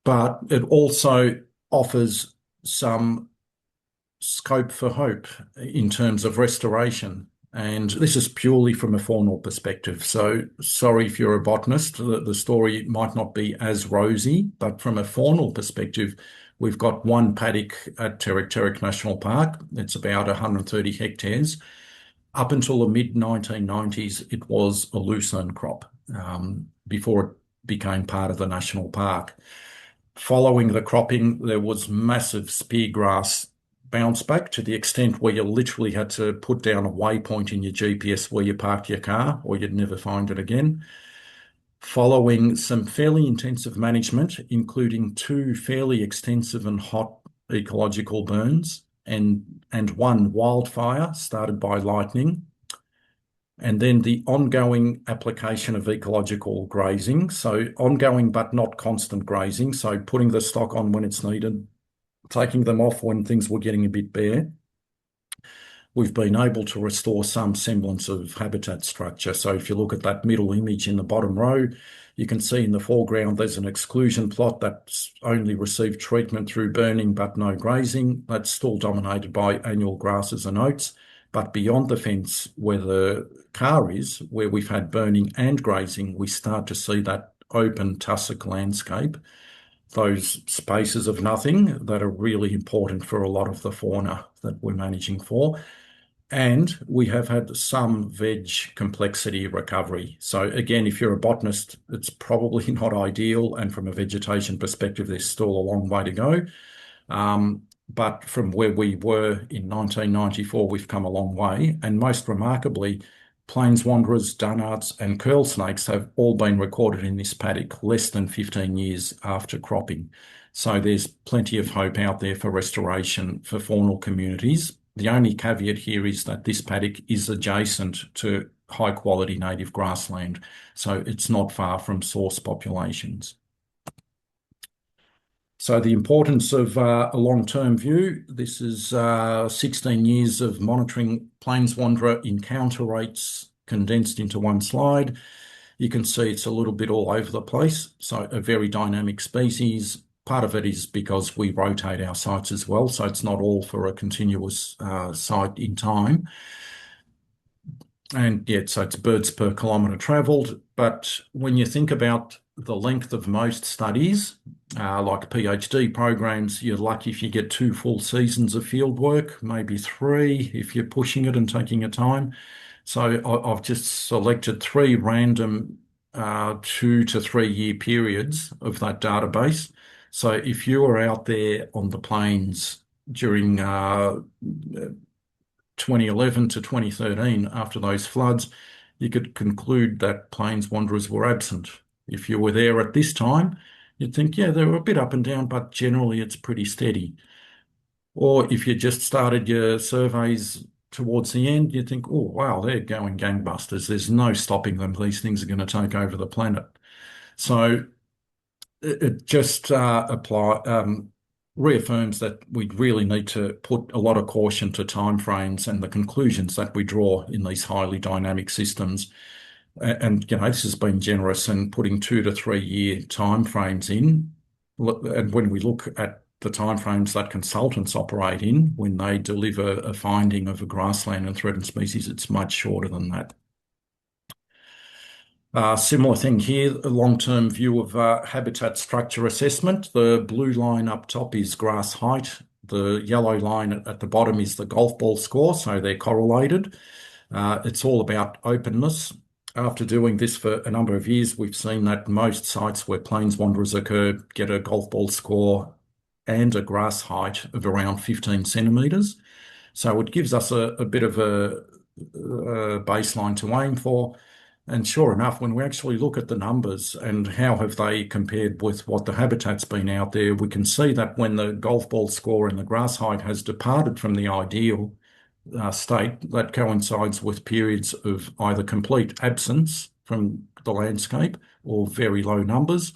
But it also offers some scope for hope in terms of restoration. And this is purely from a faunal perspective. So sorry if you're a botanist, the story might not be as rosy, but from a faunal perspective, we've got one paddock at Terek National Park. It's about 130 hectares. Up until the mid-1990s, it was a lucerne crop before it became part of the national park. Following the cropping, there was massive speargrass bounce back to the extent where you literally had to put down a waypoint in your GPS where you parked your car or you'd never find it again. Following some fairly intensive management, including two fairly extensive and hot ecological burns and one wildfire started by lightning, and then the ongoing application of ecological grazing. So ongoing but not constant grazing. So putting the stock on when it's needed, taking them off when things were getting a bit bare. We've been able to restore some semblance of habitat structure. So if you look at that middle image in the bottom row, you can see in the foreground there's an exclusion plot that's only received treatment through burning but no grazing. That's still dominated by annual grasses and oats. But beyond the fence where the car is, where we've had burning and grazing, we start to see that open tussock landscape, those spaces of nothing that are really important for a lot of the fauna that we're managing for. And we have had some veg complexity recovery. So again, if you're a botanist, it's probably not ideal. And from a vegetation perspective, there's still a long way to go. But from where we were in 1994, we've come a long way. And most remarkably, plains wanderers, dunnarts, and curl snakes have all been recorded in this paddock less than 15 years after cropping. So there's plenty of hope out there for restoration for faunal communities. The only caveat here is that this paddock is adjacent to high quality native grassland, so it's not far from source populations. So the importance of a long-term view, this is 16 years of monitoring plains wanderer encounter rates condensed into one slide. You can see it's a little bit all over the place. So a very dynamic species. Part of it is because we rotate our sites as well. So it's not all for a continuous site in time. And yet, so it's birds per kilometre travelled. But when you think about the length of most studies, like PhD programs, you're lucky if you get 2 full seasons of field work, maybe 3 if you're pushing it and taking your time. So I've just selected 3 random 2 to 3 year periods of that database. So if you were out there on the plains during 2011 to 2013, after those floods, you could conclude that plains wanderers were absent. If you were there at this time, you'd think, yeah, they were a bit up and down, but generally it's pretty steady. Or if you just started your surveys towards the end, you think, oh, wow, they're going gangbusters. There's no stopping them. These things are going to take over the planet. So it just reaffirms that we really need to put a lot of caution to timeframes and the conclusions that we draw in these highly dynamic systems. And, you know, this has been generous in putting 2 to 3 year timeframes in. and when we look at the timeframes that consultants operate in, when they deliver a finding of a grassland and threatened species, it's much shorter than that. Similar thing here, a long-term view of habitat structure assessment. The blue line up top is grass height. The yellow line at the bottom is the golf ball score, so they're correlated. It's all about openness. After doing this for a number of years, we've seen that most sites where plains wanderers occur get a golf ball score and a grass height of around 15 centimetres. So it gives us a bit of a baseline to aim for. And sure enough, when we actually look at the numbers and how have they compared with what the habitat's been out there, we can see that when the golf ball score and the grass height has departed from the ideal state, that coincides with periods of either complete absence from the landscape or very low numbers.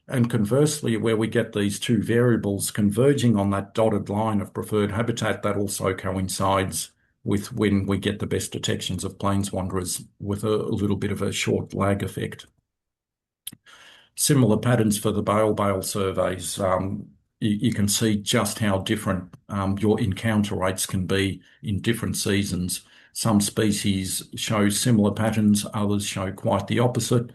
And conversely, where we get these two variables converging on that dotted line of preferred habitat, that also coincides with when we get the best detections of plains wanderers with a little bit of a short lag effect. Similar patterns for the bale surveys. You can see just how different your encounter rates can be in different seasons. Some species show similar patterns, others show quite the opposite.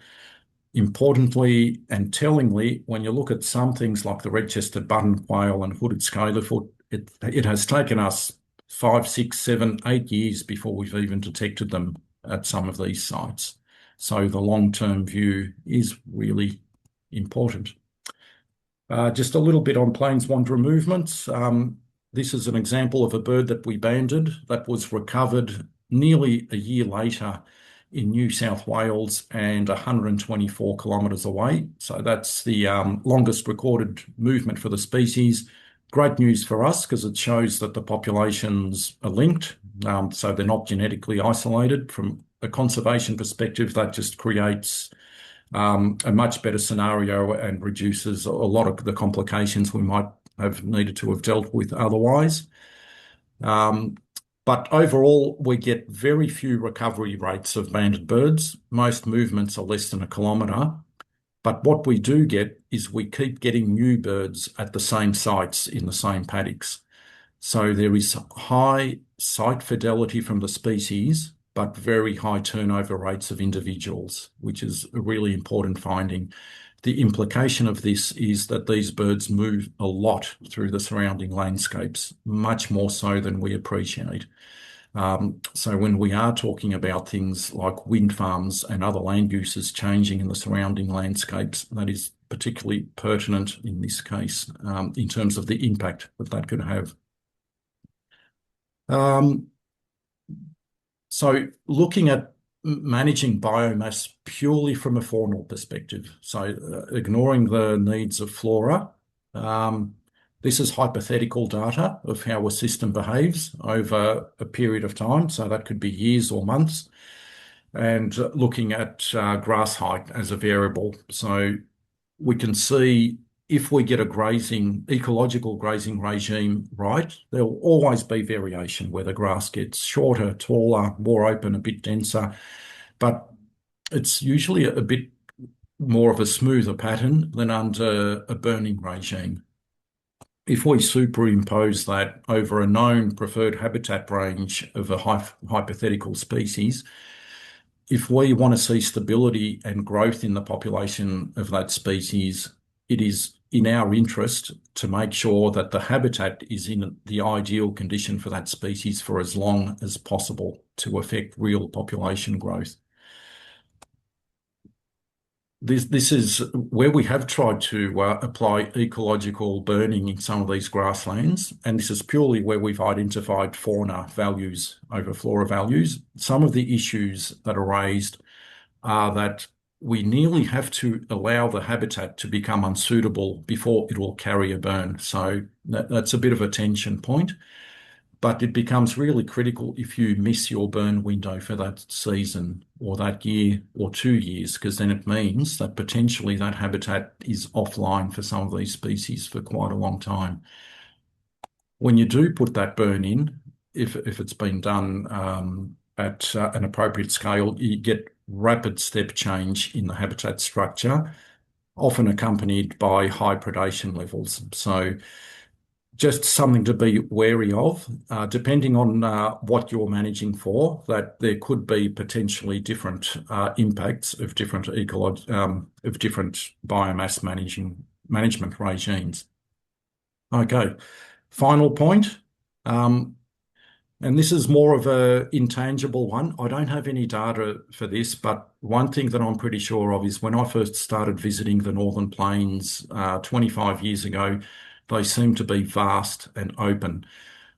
Importantly and tellingly, when you look at some things like the red-chested button quail and hooded scalyfoot, it has taken us 5, 6, 7, 8 years before we've even detected them at some of these sites. So the long-term view is really important. Just a little bit on plains wanderer movements. This is an example of a bird that we banded that was recovered nearly a year later in New South Wales and 124 kilometres away. So that's the longest recorded movement for the species. Great news for us because it shows that the populations are linked, so they're not genetically isolated. From a conservation perspective, that just creates a much better scenario and reduces a lot of the complications we might have needed to have dealt with otherwise. But overall, we get very few recovery rates of banded birds. Most movements are less than a kilometre. But what we do get is we keep getting new birds at the same sites in the same paddocks. So there is high site fidelity from the species, but very high turnover rates of individuals, which is a really important finding. The implication of this is that these birds move a lot through the surrounding landscapes, much more so than we appreciate. So when we are talking about things like wind farms and other land uses changing in the surrounding landscapes, that is particularly pertinent in this case in terms of the impact that that could have. So looking at managing biomass purely from a faunal perspective, so ignoring the needs of flora, this is hypothetical data of how a system behaves over a period of time, so that could be years or months, and looking at grass height as a variable. So we can see if we get a ecological grazing regime right, there will always be variation where the grass gets shorter, taller, more open, a bit denser, but it's usually a bit more of a smoother pattern than under a burning regime. If we superimpose that over a known preferred habitat range of a hypothetical species, if we want to see stability and growth in the population of that species, it is in our interest to make sure that the habitat is in the ideal condition for that species for as long as possible to affect real population growth. This is where we have tried to apply ecological burning in some of these grasslands, and this is purely where we've identified fauna values over flora values. Some of the issues that are raised are that we nearly have to allow the habitat to become unsuitable before it will carry a burn. So that's a bit of a tension point. But it becomes really critical if you miss your burn window for that season or that year or 2 years, because then it means that potentially that habitat is offline for some of these species for quite a long time. When you do put that burn in, if it's been done at an appropriate scale, you get rapid step change in the habitat structure. often accompanied by high predation levels. So just something to be wary of, depending on what you're managing for, that there could be potentially different impacts of different of different biomass management regimes. Okay, final point. And this is more of a intangible one. I don't have any data for this, but one thing that I'm pretty sure of is when I first started visiting the Northern Plains 25 years ago, they seemed to be vast and open.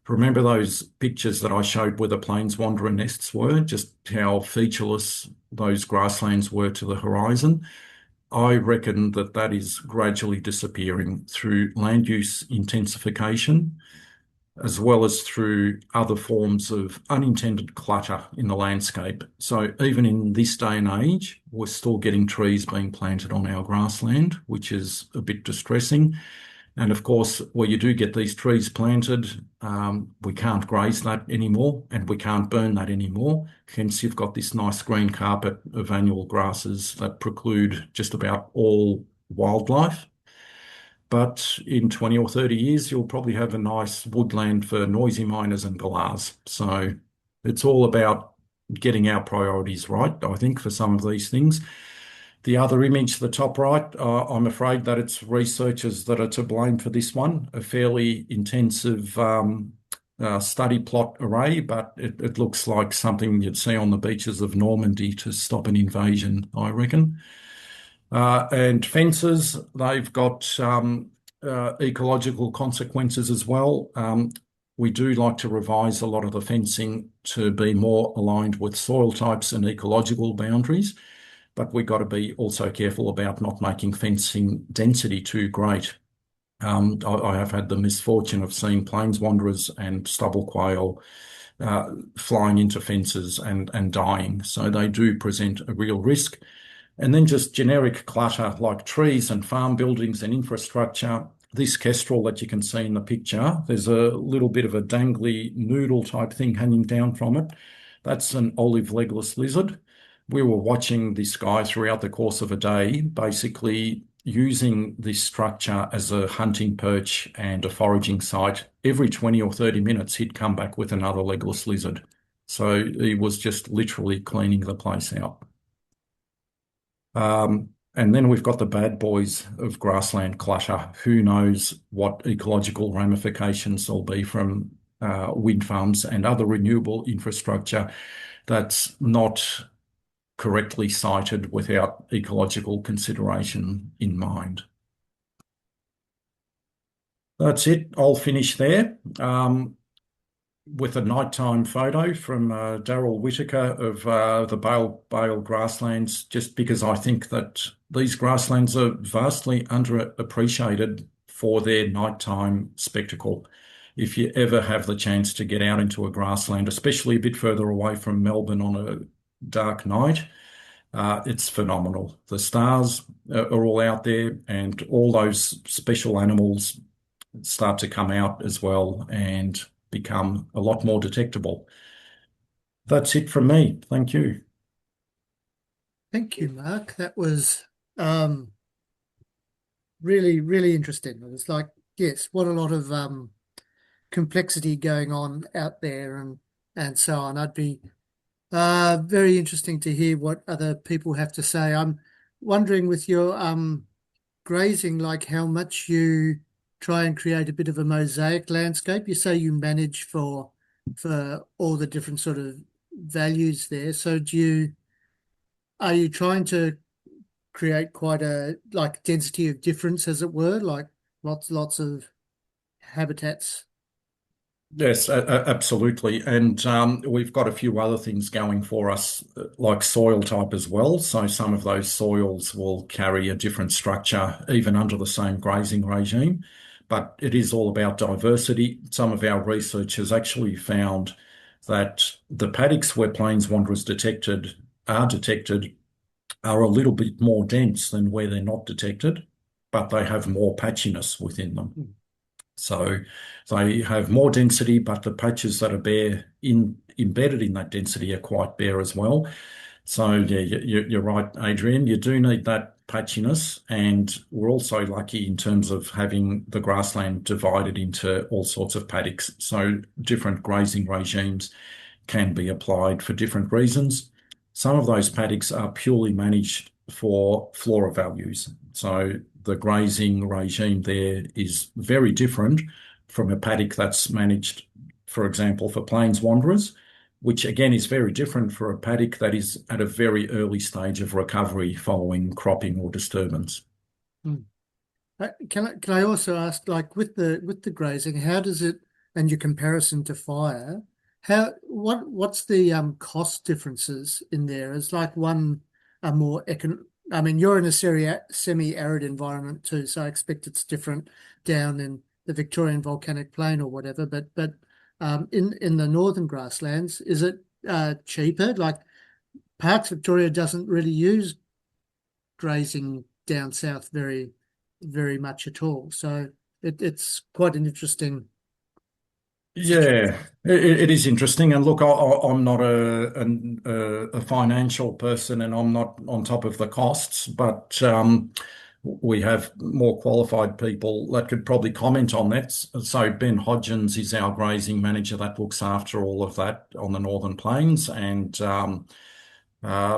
Remember those pictures that I showed where the plains wanderer nests were, just how featureless those grasslands were to the horizon? I reckon that that is gradually disappearing through land use intensification, as well as through other forms of unintended clutter in the landscape. So even in this day and age, we're still getting trees being planted on our grassland, which is a bit distressing. And of course, where you do get these trees planted, we can't graze that anymore and we can't burn that anymore. Hence, you've got this nice green carpet of annual grasses that preclude just about all wildlife. But in 20 or 30 years, you'll probably have a nice woodland for noisy miners and galahs. So it's all about getting our priorities right, I think, for some of these things. The other image, the top right, I'm afraid that it's researchers that are to blame for this one. A fairly intensive study plot array, but it looks like something you'd see on the beaches of Normandy to stop an invasion, I reckon. And fences, they've got ecological consequences as well. We do like to revise a lot of the fencing to be more aligned with soil types and ecological boundaries, but we've got to be also careful about not making fencing density too great. I have had the misfortune of seeing plains wanderers and stubble quail flying into fences and dying. So they do present a real risk. And then just generic clutter like trees and farm buildings and infrastructure. This kestrel that you can see in the picture, there's a little bit of a dangly noodle type thing hanging down from it. That's an olive legless lizard. We were watching this guy throughout the course of a day, basically using this structure as a hunting perch and a foraging site. Every 20 or 30 minutes, he'd come back with another legless lizard. So he was just literally cleaning the place out. And then we've got the bad boys of grassland clutter. Who knows what ecological ramifications there'll be from wind farms and other renewable infrastructure that's not correctly sited without ecological consideration in mind. That's it. I'll finish there. With a nighttime photo from Daryl Whitaker of the Bale grasslands, just because I think that these grasslands are vastly underappreciated for their nighttime spectacle. If you ever have the chance to get out into a grassland, especially a bit further away from Melbourne on a dark night, it's phenomenal. The stars are all out there and all those special animals start to come out as well and become a lot more detectable. That's it from me. Thank you. Thank you, Mark. That was really, really interesting. It was like, yes, what a lot of complexity going on out there and so on. I'd be very interesting to hear what other people have to say. I'm wondering with your grazing, like how much you try and create a bit of a mosaic landscape. You say you manage for all the different sort of values there. So are you trying to create quite a like density of difference, as it were, like lots of habitats? Yes, absolutely. And we've got a few other things going for us, like soil type as well. So some of those soils will carry a different structure, even under the same grazing regime. But it is all about diversity. Some of our research has actually found that the paddocks where plains wanderers are detected are a little bit more dense than where they're not detected, but they have more patchiness within them. So they have more density, but the patches that are embedded in that density are quite bare as well. So yeah, you're right, Adrian. You do need that patchiness, and we're also lucky in terms of having the grassland divided into all sorts of paddocks. So different grazing regimes can be applied for different reasons. Some of those paddocks are purely managed for flora values. So the grazing regime there is very different from a paddock that's managed, for example, for plains wanderers, which again is very different for a paddock that is at a very early stage of recovery following cropping or disturbance. Mm. Can I also ask, like with the grazing, how does it, and your comparison to fire, what's the cost differences in there? Is like one a more I mean, you're in a semi-arid environment too, so I expect it's different down in the Victorian volcanic plain or whatever. But in the northern grasslands, is it cheaper? Like Parks Victoria doesn't really use grazing down south very much at all. So it's quite an interesting Yeah, situation. it is interesting. And look, I'm not a financial person, and I'm not on top of the costs, but we have more qualified people that could probably comment on that. So Ben Hodgins is our grazing manager that looks after all of that on the Northern Plains, and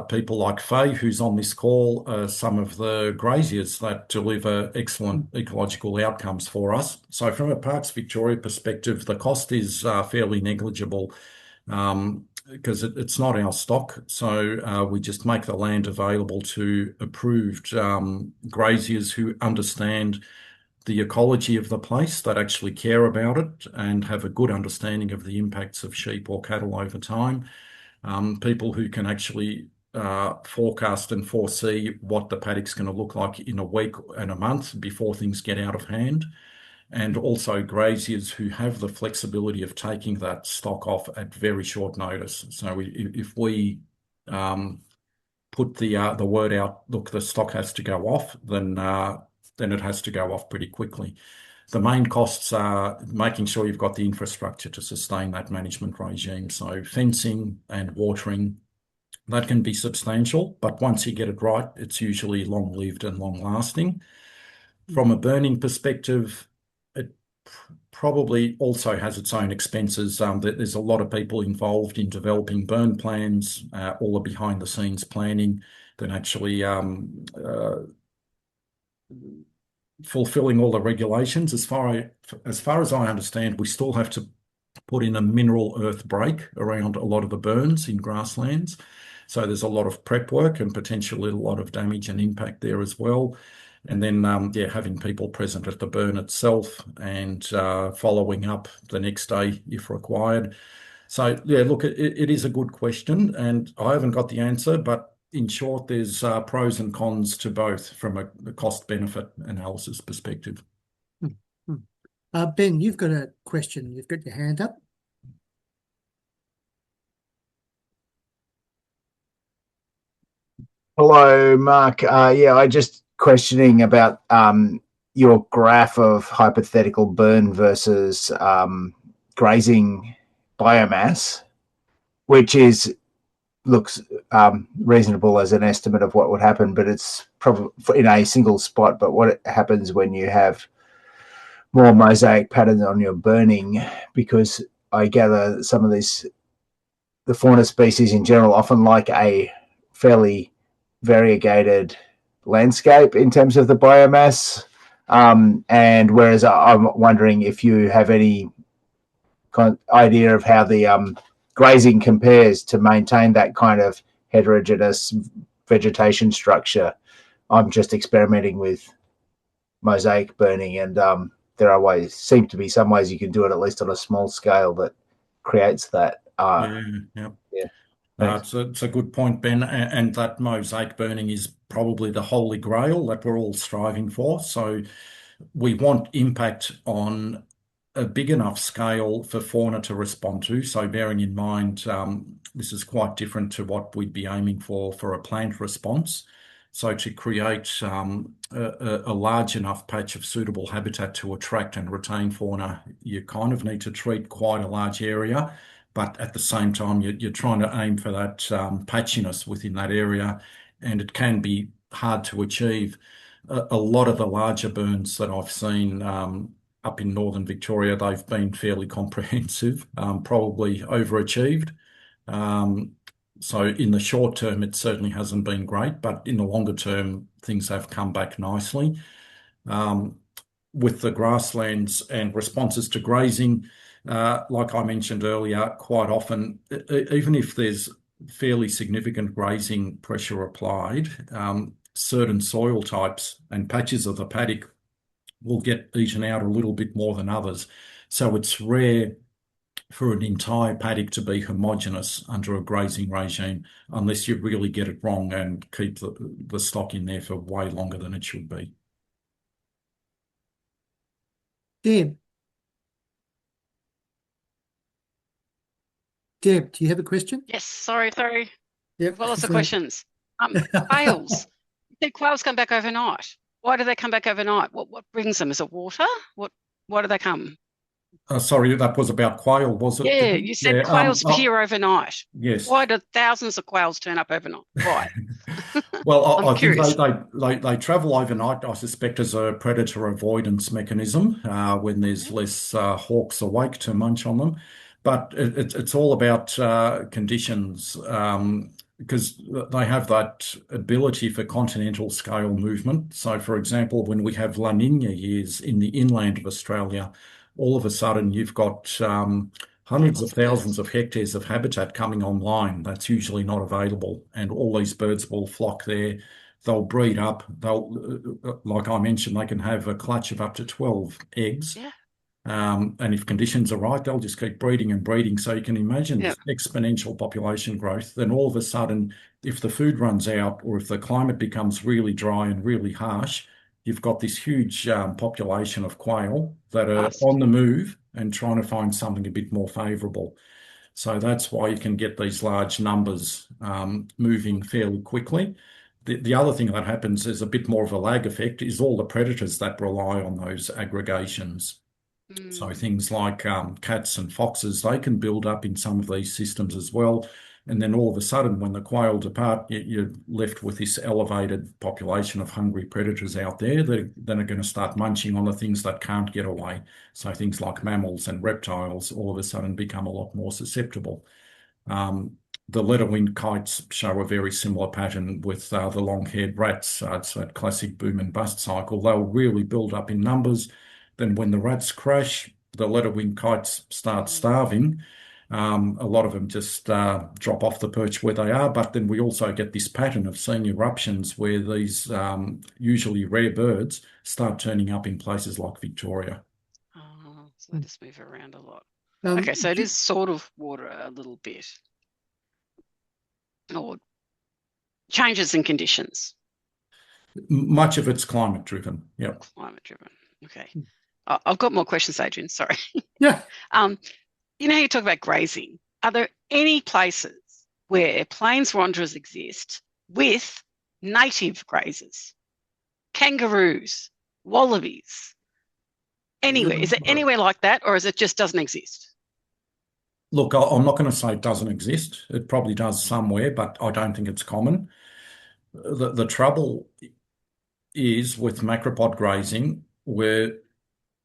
people like Faye, who's on this call, some of the graziers that deliver excellent ecological outcomes for us. So from a Parks Victoria perspective, the cost is fairly negligible because it's not our stock. So we just make the land available to approved graziers who understand the ecology of the place, that actually care about it and have a good understanding of the impacts of sheep or cattle over time. People who can actually forecast and foresee what the paddock's going to look like in a week and a month before things get out of hand. And also graziers who have the flexibility of taking that stock off at very short notice. So if we put the word out, look, the stock has to go off, then it has to go off pretty quickly. The main costs are making sure you've got the infrastructure to sustain that management regime. So fencing and watering, that can be substantial, but once you get it right, it's usually long-lived and long-lasting. From a burning perspective, it probably also has its own expenses. There's a lot of people involved in developing burn plans, all the behind-the-scenes planning, then actually fulfilling all the regulations. As far as I understand, we still have to put in a mineral earth break around a lot of the burns in grasslands. So there's a lot of prep work and potentially a lot of damage and impact there as well. And then, having people present at the burn itself and following up the next day if required. So, yeah, look, it is a good question, and I haven't got the answer, but in short, there's pros and cons to both from a cost-benefit analysis perspective. Mm, mm. Ben, you've got a question. You've got your hand up. Hello, Mark. Yeah, I just questioning about your graph of hypothetical burn versus grazing biomass, which looks reasonable as an estimate of what would happen, but it's probably in a single spot. But what happens when you have more mosaic pattern on your burning? Because I gather some of the fauna species in general often like a fairly variegated landscape in terms of the biomass. And whereas I'm wondering if you have any kind of idea of how the grazing compares to maintain that kind of heterogeneous vegetation structure. I'm just experimenting with mosaic burning, and there seem to be some ways you can do it, at least on a small scale, that creates that. Yeah. Yeah. Thanks. It's a good point, Ben, and that mosaic burning is probably the holy grail that we're all striving for. So we want impact on a big enough scale for fauna to respond to. So bearing in mind, this is quite different to what we'd be aiming for a plant response. So to create a large enough patch of suitable habitat to attract and retain fauna, you kind of need to treat quite a large area. But at the same time, you're trying to aim for that patchiness within that area. And it can be hard to achieve. A lot of the larger burns that I've seen up in northern Victoria, they've been fairly comprehensive, probably overachieved. So in the short term, it certainly hasn't been great, but in the longer term, things have come back nicely. With the grasslands and responses to grazing, like I mentioned earlier, quite often, even if there's fairly significant grazing pressure applied, certain soil types and patches of the paddock will get eaten out a little bit more than others. So it's rare for an entire paddock to be homogeneous under a grazing regime unless you really get it wrong and keep the stock in there for way longer than it should be. Deb. Deb, do you have a question? Yes, sorry. Yep. I've got lots of questions. Quails. The quails come back overnight. Why do they come back overnight? What brings them? Is it water? Why do they come? Sorry, that was about quail, was it? Yeah, you said quails appear overnight. Yes. Why do thousands of quails turn up overnight? Why? Well, I think curious. they travel overnight, I suspect, as a predator avoidance mechanism when there's less hawks awake to munch on them. But it's all about conditions because they have that ability for continental scale movement. So, for example, when we have La Nina years in the inland of Australia, all of a sudden you've got hundreds of thousands of hectares of habitat coming online that's usually not available, and all these birds will flock there. They'll breed up. Like I mentioned, they can have a clutch of up to 12 eggs. Yeah. And if conditions are right, they'll just keep breeding and breeding. So you can imagine Yep. exponential population growth. Then all of a sudden, if the food runs out or if the climate becomes really dry and really harsh, you've got this huge population of quail that are on the move and trying to find something a bit more favourable. So that's why you can get these large numbers moving fairly quickly. The other thing that happens is a bit more of a lag effect is all the predators that rely on those aggregations. So things like cats and foxes, they can build up in some of these systems as well. And then all of a sudden, when the quail depart, you're left with this elevated population of hungry predators out there that then are going to start munching on the things that can't get away. So things like mammals and reptiles all of a sudden become a lot more susceptible. The letter-winged kites show a very similar pattern with the long-haired rats. It's that classic boom and bust cycle. They'll really build up in numbers. Then when the rats crash, the letter-winged kites start starving. A lot of them just drop off the perch where they are, but then we also get this pattern of seeing eruptions where these usually rare birds start turning up in places like Victoria. Oh, so they just move around a lot. Okay, so it is sort of water a little bit. Or changes in conditions. Much of it's climate driven. Yeah. Climate driven. Okay. I've got more questions, Adrian. Sorry. Yeah. You know, you talk about grazing. Are there any places where plains wanderers exist with native grazers? Kangaroos, wallabies, anywhere? Is it anywhere like that, or is it just doesn't exist? Look, I'm not going to say it doesn't exist. It probably does somewhere, but I don't think it's common. The trouble is with macropod grazing, we're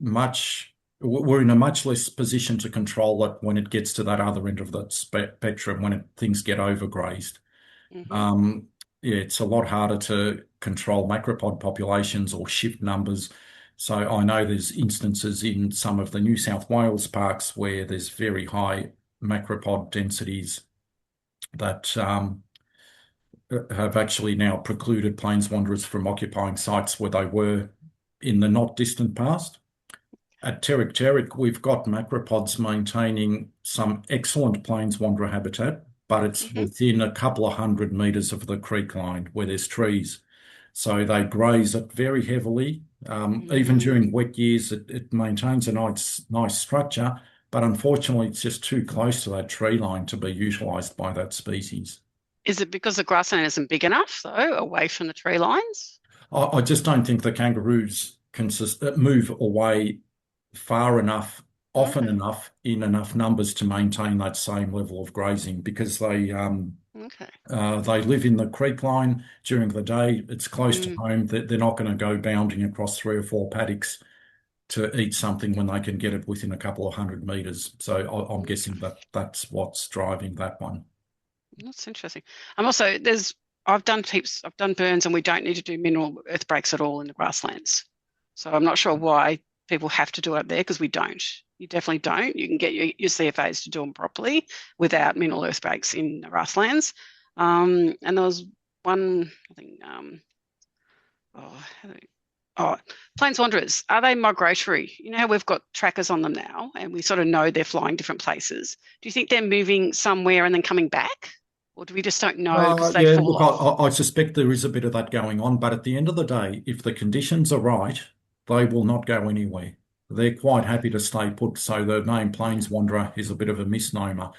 in a much less position to control it when it gets to that other end of the spectrum, when things get overgrazed. Yeah, it's a lot harder to control macropod populations or shift numbers. So I know there's instances in some of the New South Wales parks where there's very high macropod densities that have actually now precluded plains wanderers from occupying sites where they were in the not distant past. At Terek, we've got macropods maintaining some excellent plains wanderer habitat, but it's within a couple of 100 metres of the creek line where there's trees. So they graze it very heavily. Even during wet years, it maintains a nice structure, but unfortunately it's just too close to that tree line to be utilised by that species. Is it because the grassland isn't big enough, though, away from the tree lines? I just don't think the kangaroos can move away far enough, often enough, in enough numbers to maintain that same level of grazing, because they Okay. They live in the creek line during the day. It's close to Mm. home. They're not going to go bounding across 3 or 4 paddocks to eat something when they can get it within a couple of 100 meters. So I'm guessing that that's what's driving that one. That's interesting. I'm also I've done burns, and we don't need to do mineral earth breaks at all in the grasslands. So I'm not sure why people have to do it there, because we don't. You definitely don't. You can get your CFAs to do them properly without mineral earth breaks in the grasslands. And there was one, I think, plains wanderers, are they migratory? You know how we've got trackers on them now, and we sort of know they're flying different places. Do you think they're moving somewhere and then coming back? Or do we just don't know because they Yeah, fall look, off? I suspect there is a bit of that going on, but at the end of the day, if the conditions are right, they will not go anywhere. They're quite happy to stay put. So the name Plains Wanderer is a bit of a misnomer.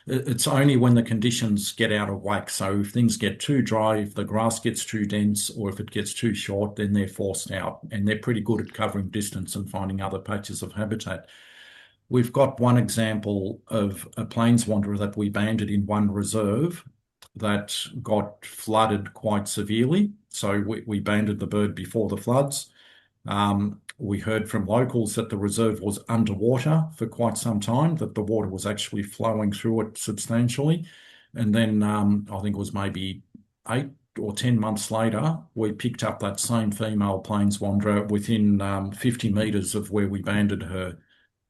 It's only when the conditions get out of whack. So if things get too dry, if the grass gets too dense, or if it gets too short, then they're forced out. And they're pretty good at covering distance and finding other patches of habitat. We've got one example of a plains wanderer that we banded in one reserve that got flooded quite severely. So we banded the bird before the floods. We heard from locals that the reserve was underwater for quite some time, that the water was actually flowing through it substantially. And then I think it was maybe 8 or 10 months later, we picked up that same female plains wanderer within 50 metres of where we banded her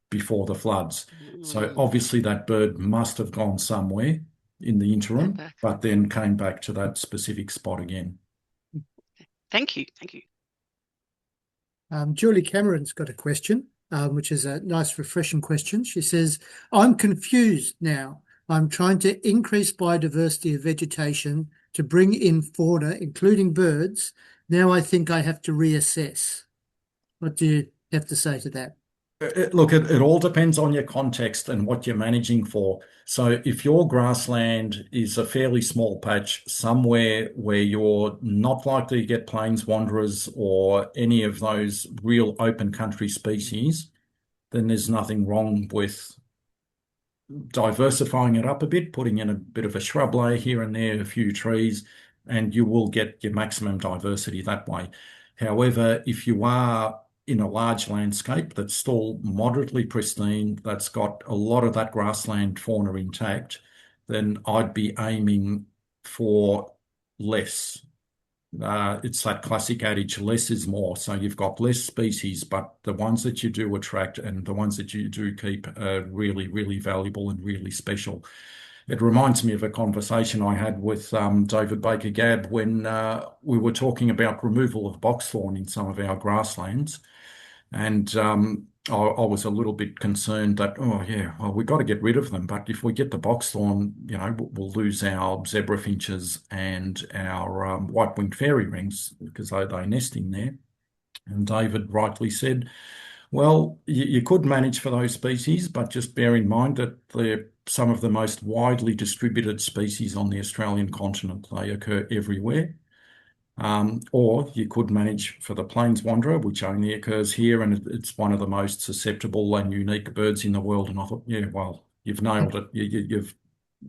before the floods. So obviously that bird must have gone somewhere in the interim, but then came back to that specific spot again. Thank you. Thank you. Julie Cameron's got a question, which is a nice, refreshing question. She says, I'm confused now. I'm trying to increase biodiversity of vegetation to bring in fauna, including birds. Now I think I have to reassess. What do you have to say to that? Look, it all depends on your context and what you're managing for. So if your grassland is a fairly small patch somewhere where you're not likely to get plains wanderers or any of those real open country species, then there's nothing wrong with diversifying it up a bit, putting in a bit of a shrub layer here and there, a few trees, and you will get your maximum diversity that way. However, if you are in a large landscape that's still moderately pristine, that's got a lot of that grassland fauna intact, then I'd be aiming for less. It's that classic adage, less is more. So you've got less species, but the ones that you do attract and the ones that you do keep are really, really valuable and really special. It reminds me of a conversation I had with David Baker Gabb when we were talking about removal of boxthorn in some of our grasslands. And I was a little bit concerned that, oh yeah, well, we've got to get rid of them. But if we get the boxthorn, you know, we'll lose our zebra finches and our white-winged fairy rings because they nest in there. And David rightly said, well, you could manage for those species, but just bear in mind that they're some of the most widely distributed species on the Australian continent. They occur everywhere. Or you could manage for the plains wanderer, which only occurs here, and it's one of the most susceptible and unique birds in the world. And I thought, yeah, well, you've nailed it. You've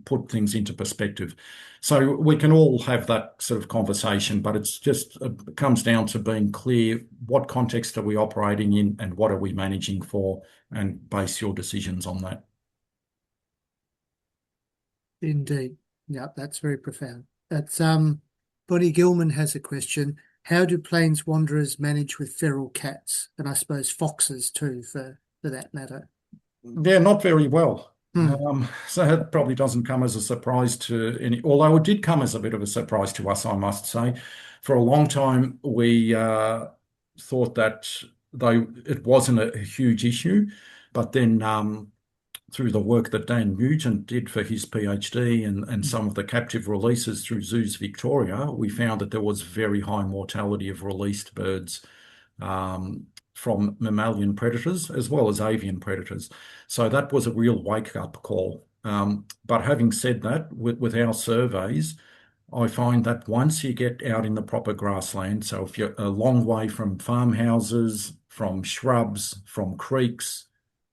put things into perspective. So we can all have that sort of conversation, but it's just it comes down to being clear what context are we operating in and what are we managing for, and base your decisions on that. Indeed. Yeah, that's very profound. That's Bonnie Gilman has a question. How do plains wanderers manage with feral cats? And I suppose foxes too, for that matter. Yeah, not very well. So it probably doesn't come as a surprise to any, although it did come as a bit of a surprise to us, I must say. For a long time, we thought that though it wasn't a huge issue, but then through the work that Dan Nugent did for his PhD and some of the captive releases through Zoos Victoria, we found that there was very high mortality of released birds from mammalian predators as well as avian predators. So that was a real wake-up call. But having said that, with our surveys, I find that once you get out in the proper grassland, so if you're a long way from farmhouses, from shrubs, from creeks,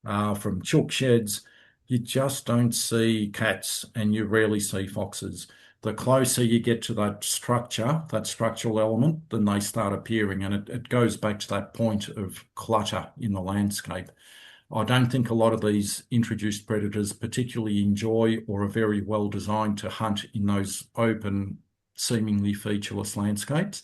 from chook sheds, You just don't see cats and you rarely see foxes. The closer you get to that structure, that structural element, then they start appearing. And it goes back to that point of clutter in the landscape. I don't think a lot of these introduced predators particularly enjoy or are very well designed to hunt in those open, seemingly featureless landscapes.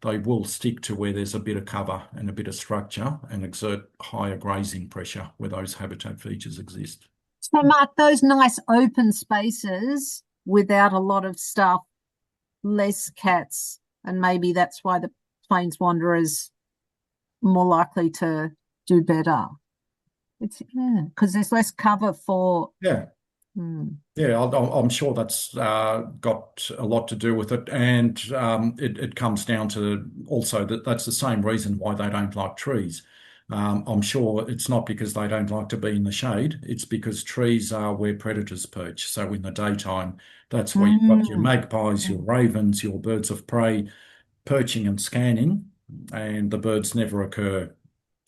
They will stick to where there's a bit of cover and a bit of structure and exert higher grazing pressure where those habitat features exist. So, Mark, those nice open spaces without a lot of stuff, less cats, and maybe that's why the plains wanderers more likely to do better. It's because there's less cover for. Yeah. Yeah, I'm sure that's got a lot to do with it, and it comes down to also that's the same reason why they don't like trees. I'm sure it's not because they don't like to be in the shade, it's because trees are where predators perch. So in the daytime, that's where you've got your magpies, your ravens, your birds of prey perching and scanning, and the birds never occur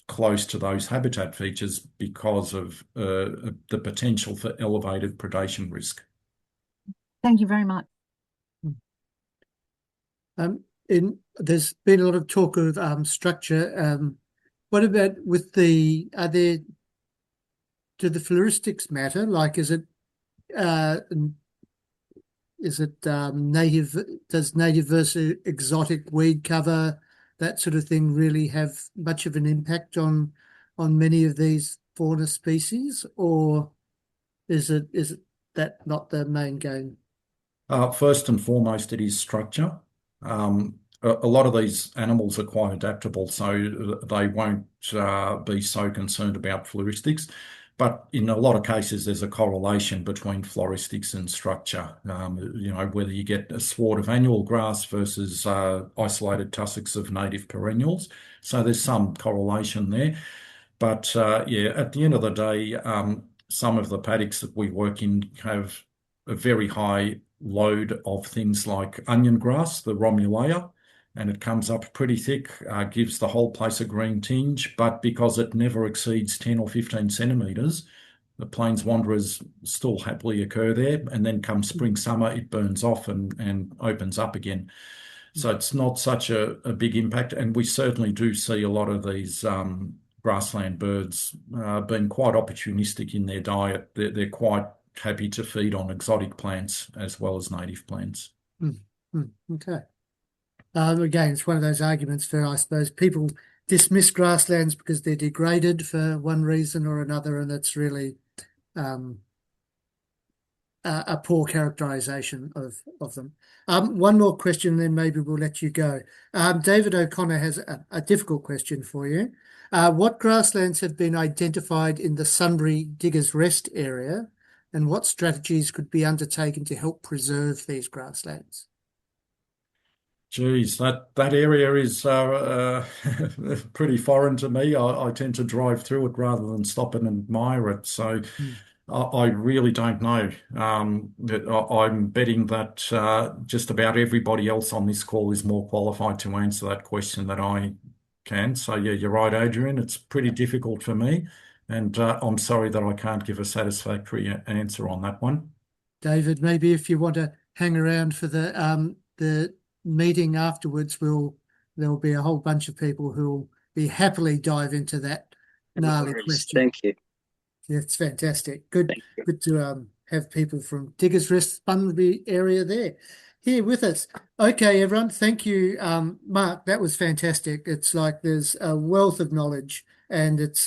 close to those habitat features because of the potential for elevated predation risk. Thank you very much. There's been a lot of talk of structure. What about with do the floristics matter? Like, is it native? Does native versus exotic weed cover, that sort of thing, really have much of an impact on many of these fauna species, or is that not the main game? First and foremost, it is structure. A lot of these animals are quite adaptable, so they won't be so concerned about floristics. But in a lot of cases, there's a correlation between floristics and structure. Whether you get a sward of annual grass versus isolated tussocks of native perennials. So there's some correlation there. But at the end of the day, some of the paddocks that we work in have a very high load of things like onion grass, the Romulea, and it comes up pretty thick, gives the whole place a green tinge, but because it never exceeds 10 or 15 centimetres, the plains wanderers still happily occur there, and then come spring, summer, it burns off and opens up again. So it's not such a big impact, and we certainly do see a lot of these grassland birds being quite opportunistic in their diet. They're quite happy to feed on exotic plants as well as native plants. Okay. Again, it's one of those arguments for, I suppose, people dismiss grasslands because they're degraded for one reason or another, and it's really a poor characterisation of them. One more question, then maybe we'll let you go. David O'Connor has a difficult question for you. What grasslands have been identified in the Sunbury Diggers Rest area, and what strategies could be undertaken to help preserve these grasslands? Geez, that area is pretty foreign to me. I tend to drive through it rather than stop and admire it. So I really don't know. I'm betting that just about everybody else on this call is more qualified to answer that question than I can. So yeah, you're right, Adrian. It's pretty difficult for me, and I'm sorry that I can't give a satisfactory answer on that one. David, maybe if you want to hang around for the meeting afterwards, there'll be a whole bunch of people who will be happily dive into that gnarly question. Thank you. Yeah, it's fantastic. Good to have people from Diggers Rest, Bunbury area there here with us. Okay, everyone. Thank you, Mark. That was fantastic. It's like there's a wealth of knowledge, and it's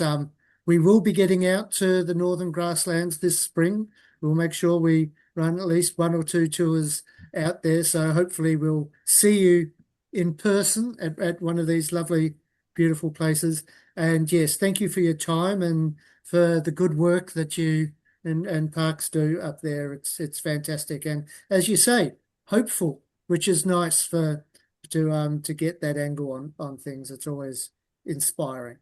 we will be getting out to the northern grasslands this spring. We'll make sure we run at least one or two tours out there. So hopefully we'll see you in person at one of these lovely, beautiful places. And yes, thank you for your time and for the good work that you and Parks do up there. It's fantastic. And as you say, hopeful, which is nice to get that angle on things. It's always inspiring.